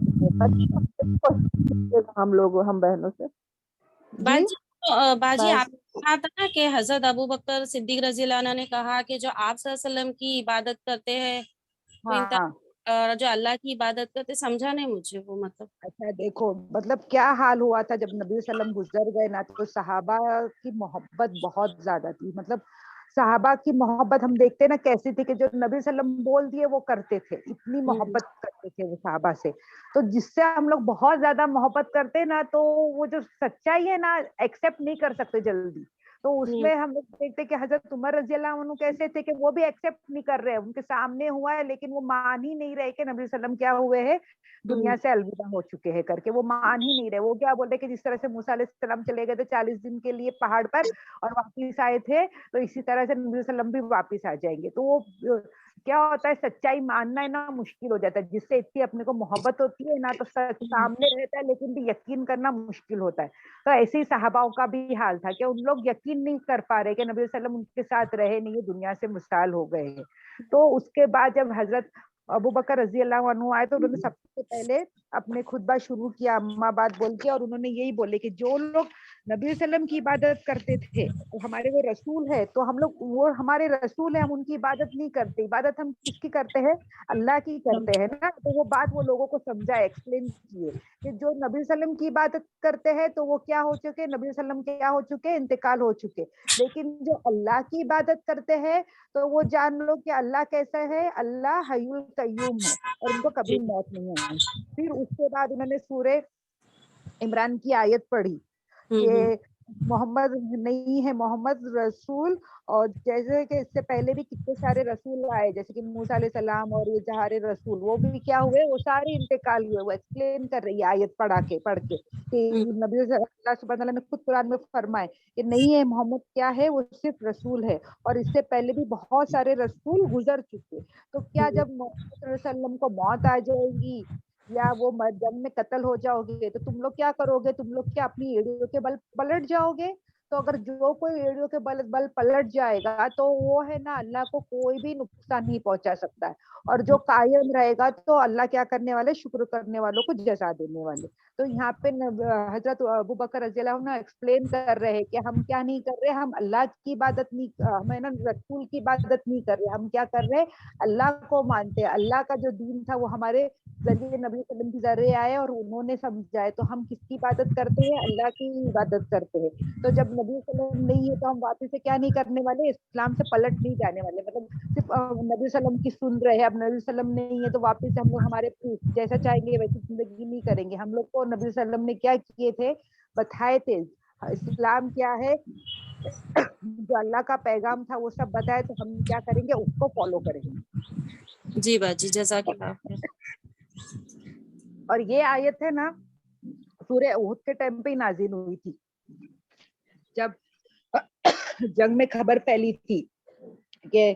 Speaker 2: ہم بہنوں سے
Speaker 3: باجی آپ نے کہا تھا نا کہ حضرت ابو بکر صدیق رضی اللہ عنہ نے کہا کہ جو آپ صلی اللہ علیہ وسلم کی عبادت کرتے ہیں اور جو اللہ کی عبادت کرتے, سمجھا نہیں مجھے وہ مطلب.
Speaker 1: اچھا دیکھو مطلب کیا حال ہوا تھا جب نبی صلی اللہ علیہ وسلم گزر گئے نا, تو صحابہ کی محبت بہت زیادہ تھی. مطلب صحابہ کی محبت ہم دیکھتے ہیں نا کیسی تھی کہ جو نبی صلی اللہ علیہ وسلم بول دیے وہ کرتے تھے, اتنی محبت کرتے تھے وہ صحابہ سے. تو جس سے ہم لوگ بہت زیادہ محبت کرتے ہیں نا, تو وہ جو سچائی ہے نا ایکسپٹ نہیں کر سکتے جلدی. تو اس میں ہم لوگ دیکھتے کہ حضرت عمر رضی اللہ عنہ کیسے تھے کہ وہ بھی ایکسپٹ نہیں کر رہے, ان کے سامنے ہوا ہے لیکن وہ مان ہی نہیں رہے کہ نبی صلی اللہ علیہ وسلم کیا ہوئے ہیں, دنیا سے الوداع ہو چکے ہیں کر کے, وہ مان ہی نہیں رہے. وہ کیا بولتے کہ جس طرح سے موسیٰ علیہ السلام چلے گئے تھے 40 دن کے لیے پہاڑ پر اور واپس آئے تھے, تو اسی طرح سے نبی صلی اللہ علیہ وسلم بھی واپس آ جائیں گے. تو وہ کیا ہوتا ہے, سچائی ماننا ہے نا مشکل ہو جاتا ہے. جس سے اتنی اپنے کو محبت ہوتی ہے نا تو سچ سامنے رہتا ہے لیکن بھی یقین کرنا مشکل ہوتا ہے. تو ایسے ہی صحاباؤں کا بھی حال تھا کہ ان لوگ یقین نہیں کر پا رہے کہ نبی صلی اللہ علیہ وسلم ان کے ساتھ رہے نہیں, دنیا سے مستعال ہو گئے ہیں. تو اس کے بعد جب حضرت ابو بکر رضی اللہ عنہ آئے تو انہوں نے سب سے پہلے اپنے خطبہ شروع کیا اما بات بول کے, اور انہوں نے یہی بولے کہ جو لوگ نبی صلی اللہ علیہ وسلم کی عبادت کرتے تھے, ہمارے وہ رسول ہے, تو ہم لوگ وہ ہمارے رسول ہیں, ہم ان کی عبادت نہیں کرتے. عبادت ہم کس کی کرتے ہیں, اللہ کی کرتے ہیں نا. تو وہ بات وہ لوگوں کو سمجھا, ایکسپلین کیے کہ جو نبی صلی اللہ علیہ وسلم کی عبادت کرتے ہیں تو وہ کیا ہو چکے, نبی صلی اللہ علیہ وسلم کیا ہو چکے, انتقال ہو چکے. لیکن جو اللہ کی عبادت کرتے ہیں تو وہ جان لو کہ اللہ کیسا ہے, اللہ حی القیوم ہے اور ان کو کبھی موت نہیں آئی. پھر اس کے بعد انہوں نے سورہ عمران کی آیت پڑھی کہ محمد نہیں ہے, محمد رسول. اور جیسے کہ اس سے پہلے بھی کتنے سارے رسول آئے, جیسے کہ موسیٰ علیہ السلام اور یہ جہار رسول, وہ بھی کیا ہوئے, وہ سارے انتقال ہوئے. وہ ایکسپلین کر رہی ہے آیت پڑھ کے کہ نبی اللہ سبحانہ وتعالیٰ نے خود قرآن میں فرمائے کہ نہیں ہے, محمد کیا ہے, وہ صرف رسول ہے, اور اس سے پہلے بھی بہت سارے رسول گزر چکے. تو کیا جب محمد صلی اللہ علیہ وسلم کو موت آ جائے گی یا وہ جنگ میں قتل ہو جاؤ گے تو تم لوگ کیا کرو گے, تم لوگ کیا اپنی ایڑیوں کے بل پلٹ جاؤ گے؟ تو اگر جو کوئی ایڑیوں کے بل پلٹ جائے گا تو وہ ہے نا اللہ کو کوئی بھی نقصان نہیں پہنچا سکتا ہے, اور جو قائم رہے گا تو اللہ کیا کرنے والے, شکر کرنے والوں کو جزا دینے والے. تو یہاں پہ حضرت ابو بکر رضی اللہ عنہ ایکسپلین کر رہے ہیں کہ ہم کیا نہیں کر رہے, ہم اللہ کی عبادت نہیں, ہمیں نا رسول کی عبادت نہیں کر رہے, ہم کیا کر رہے, اللہ کو مانتے ہیں. اللہ کا جو دین تھا وہ ہمارے ذریعے نبی صلی اللہ علیہ وسلم کے ذریعے آئے اور انہوں نے سمجھائے. تو ہم کس کی عبادت کرتے ہیں, اللہ کی عبادت کرتے ہیں. تو جب نبی صلی اللہ علیہ وسلم نہیں ہے تو ہم واپس سے کیا نہیں کرنے والے, اسلام سے پلٹ نہیں جانے والے. مطلب صرف نبی صلی اللہ علیہ وسلم کی سن رہے ہیں, اب نبی صلی اللہ علیہ وسلم نہیں ہے تو واپس ہم لوگ ہمارے جیسا چاہیں گے ویسی زندگی نہیں کریں گے. ہم لوگ کو نبی صلی اللہ علیہ وسلم نے کیا کیے تھے, بتائے تھے اسلام کیا ہے, جو اللہ کا پیغام تھا وہ سب بتائے, تو ہم کیا کریں گے, اس کو فالو کریں گے.
Speaker 3: جی باجی, جزاک اللہ خیر.
Speaker 1: اور یہ آیت ہے نا سورہ احد کے ٹائم پہ ہی نازل ہوئی تھی, جب جنگ میں خبر پھیلی تھی کہ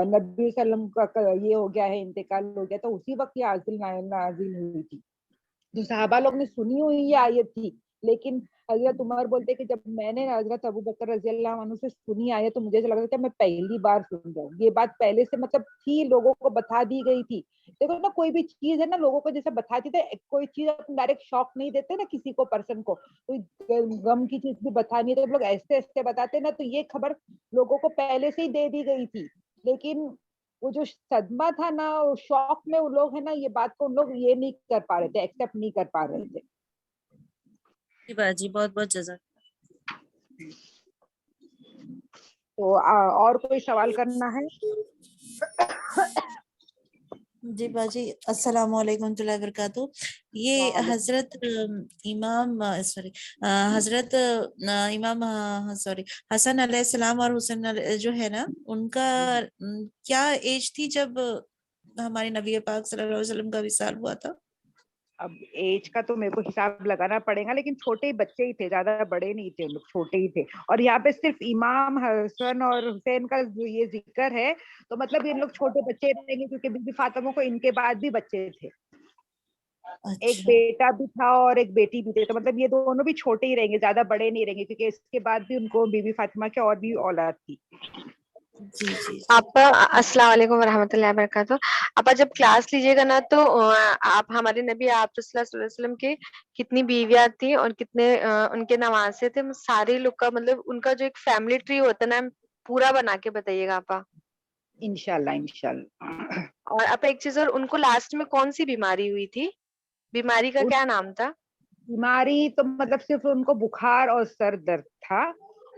Speaker 1: نبی صلی اللہ علیہ وسلم کا یہ ہو گیا ہے, انتقال ہو گیا, تو اسی وقت یہ نازل ہوئی تھی. جو صحابہ لوگ نے سنی ہوئی یہ آیت تھی, لیکن حضرت عمر بولتے کہ جب میں نے حضرت ابو بکر رضی اللہ عنہ سے سنی آیت تو مجھے لگ رہا تھا میں پہلی بار سن رہا ہوں. یہ بات پہلے سے مطلب تھی, لوگوں کو بتا دی گئی تھی. دیکھو نا, کوئی بھی چیز ہے نا لوگوں کو جیسے بتاتی تھے, کوئی چیز ڈائریکٹ شوق نہیں دیتے نا کسی کو, پرسن کو, کوئی غم کی چیز بھی بتانی ہے تو لوگ ایسے ایسے بتاتے نا. تو یہ خبر لوگوں کو پہلے سے ہی دے دی گئی تھی, لیکن وہ جو صدمہ تھا نا, شوق میں وہ لوگ ہے نا یہ بات کو ان لوگ یہ نہیں کر پا رہے تھے, ایکسپٹ نہیں کر پا رہے تھے.
Speaker 3: جی باجی, بہت بہت جزاک.
Speaker 1: تو اور کوئی سوال کرنا ہے؟
Speaker 6: جی باجی, السلام علیکم ورحمۃ اللہ وبرکاتہ. یہ حضرت امام حسن علیہ السلام اور حسین جو ہے نا, ان کا کیا ایج تھی جب ہمارے نبی پاک صلی اللہ علیہ وسلم کا وصال ہوا تھا؟
Speaker 1: اب ایج کا تو میرے کو حساب لگانا پڑے گا, لیکن چھوٹے ہی بچے ہی تھے, زیادہ بڑے نہیں تھے, لوگ چھوٹے ہی تھے. اور یہاں پہ صرف امام حسن اور حسین کا جو یہ ذکر ہے تو مطلب یہ لوگ چھوٹے بچے رہیں گے, کیونکہ بی بی فاطمہ کو ان کے بعد بھی بچے تھے, ایک بیٹا بھی تھا اور ایک بیٹی بھی تھی. تو مطلب یہ دونوں بھی چھوٹے ہی رہیں گے, زیادہ بڑے نہیں رہیں گے, کیونکہ اس کے بعد بھی ان کو بی بی فاطمہ کے اور بھی اولاد تھی.
Speaker 6: جی جی.
Speaker 8: آپ السلام علیکم ورحمۃ اللہ وبرکاتہ. آپ جب کلاس لیجیے گا نا تو آپ ہمارے نبی آپ صلی اللہ علیہ وسلم کے کتنی بیویاں تھیں اور کتنے ان کے نواسے تھے, سارے لوگ کا مطلب ان کا جو ایک فیملی ٹری ہوتا ہے نا, پورا بنا کے بتائیے گا آپ.
Speaker 1: انشاءاللہ انشاءاللہ.
Speaker 8: اور آپ ایک چیز, اور ان کو لاسٹ میں کون سی بیماری ہوئی تھی, بیماری کا کیا نام تھا؟
Speaker 1: بیماری تو مطلب صرف ان کو بخار اور سر درد تھا,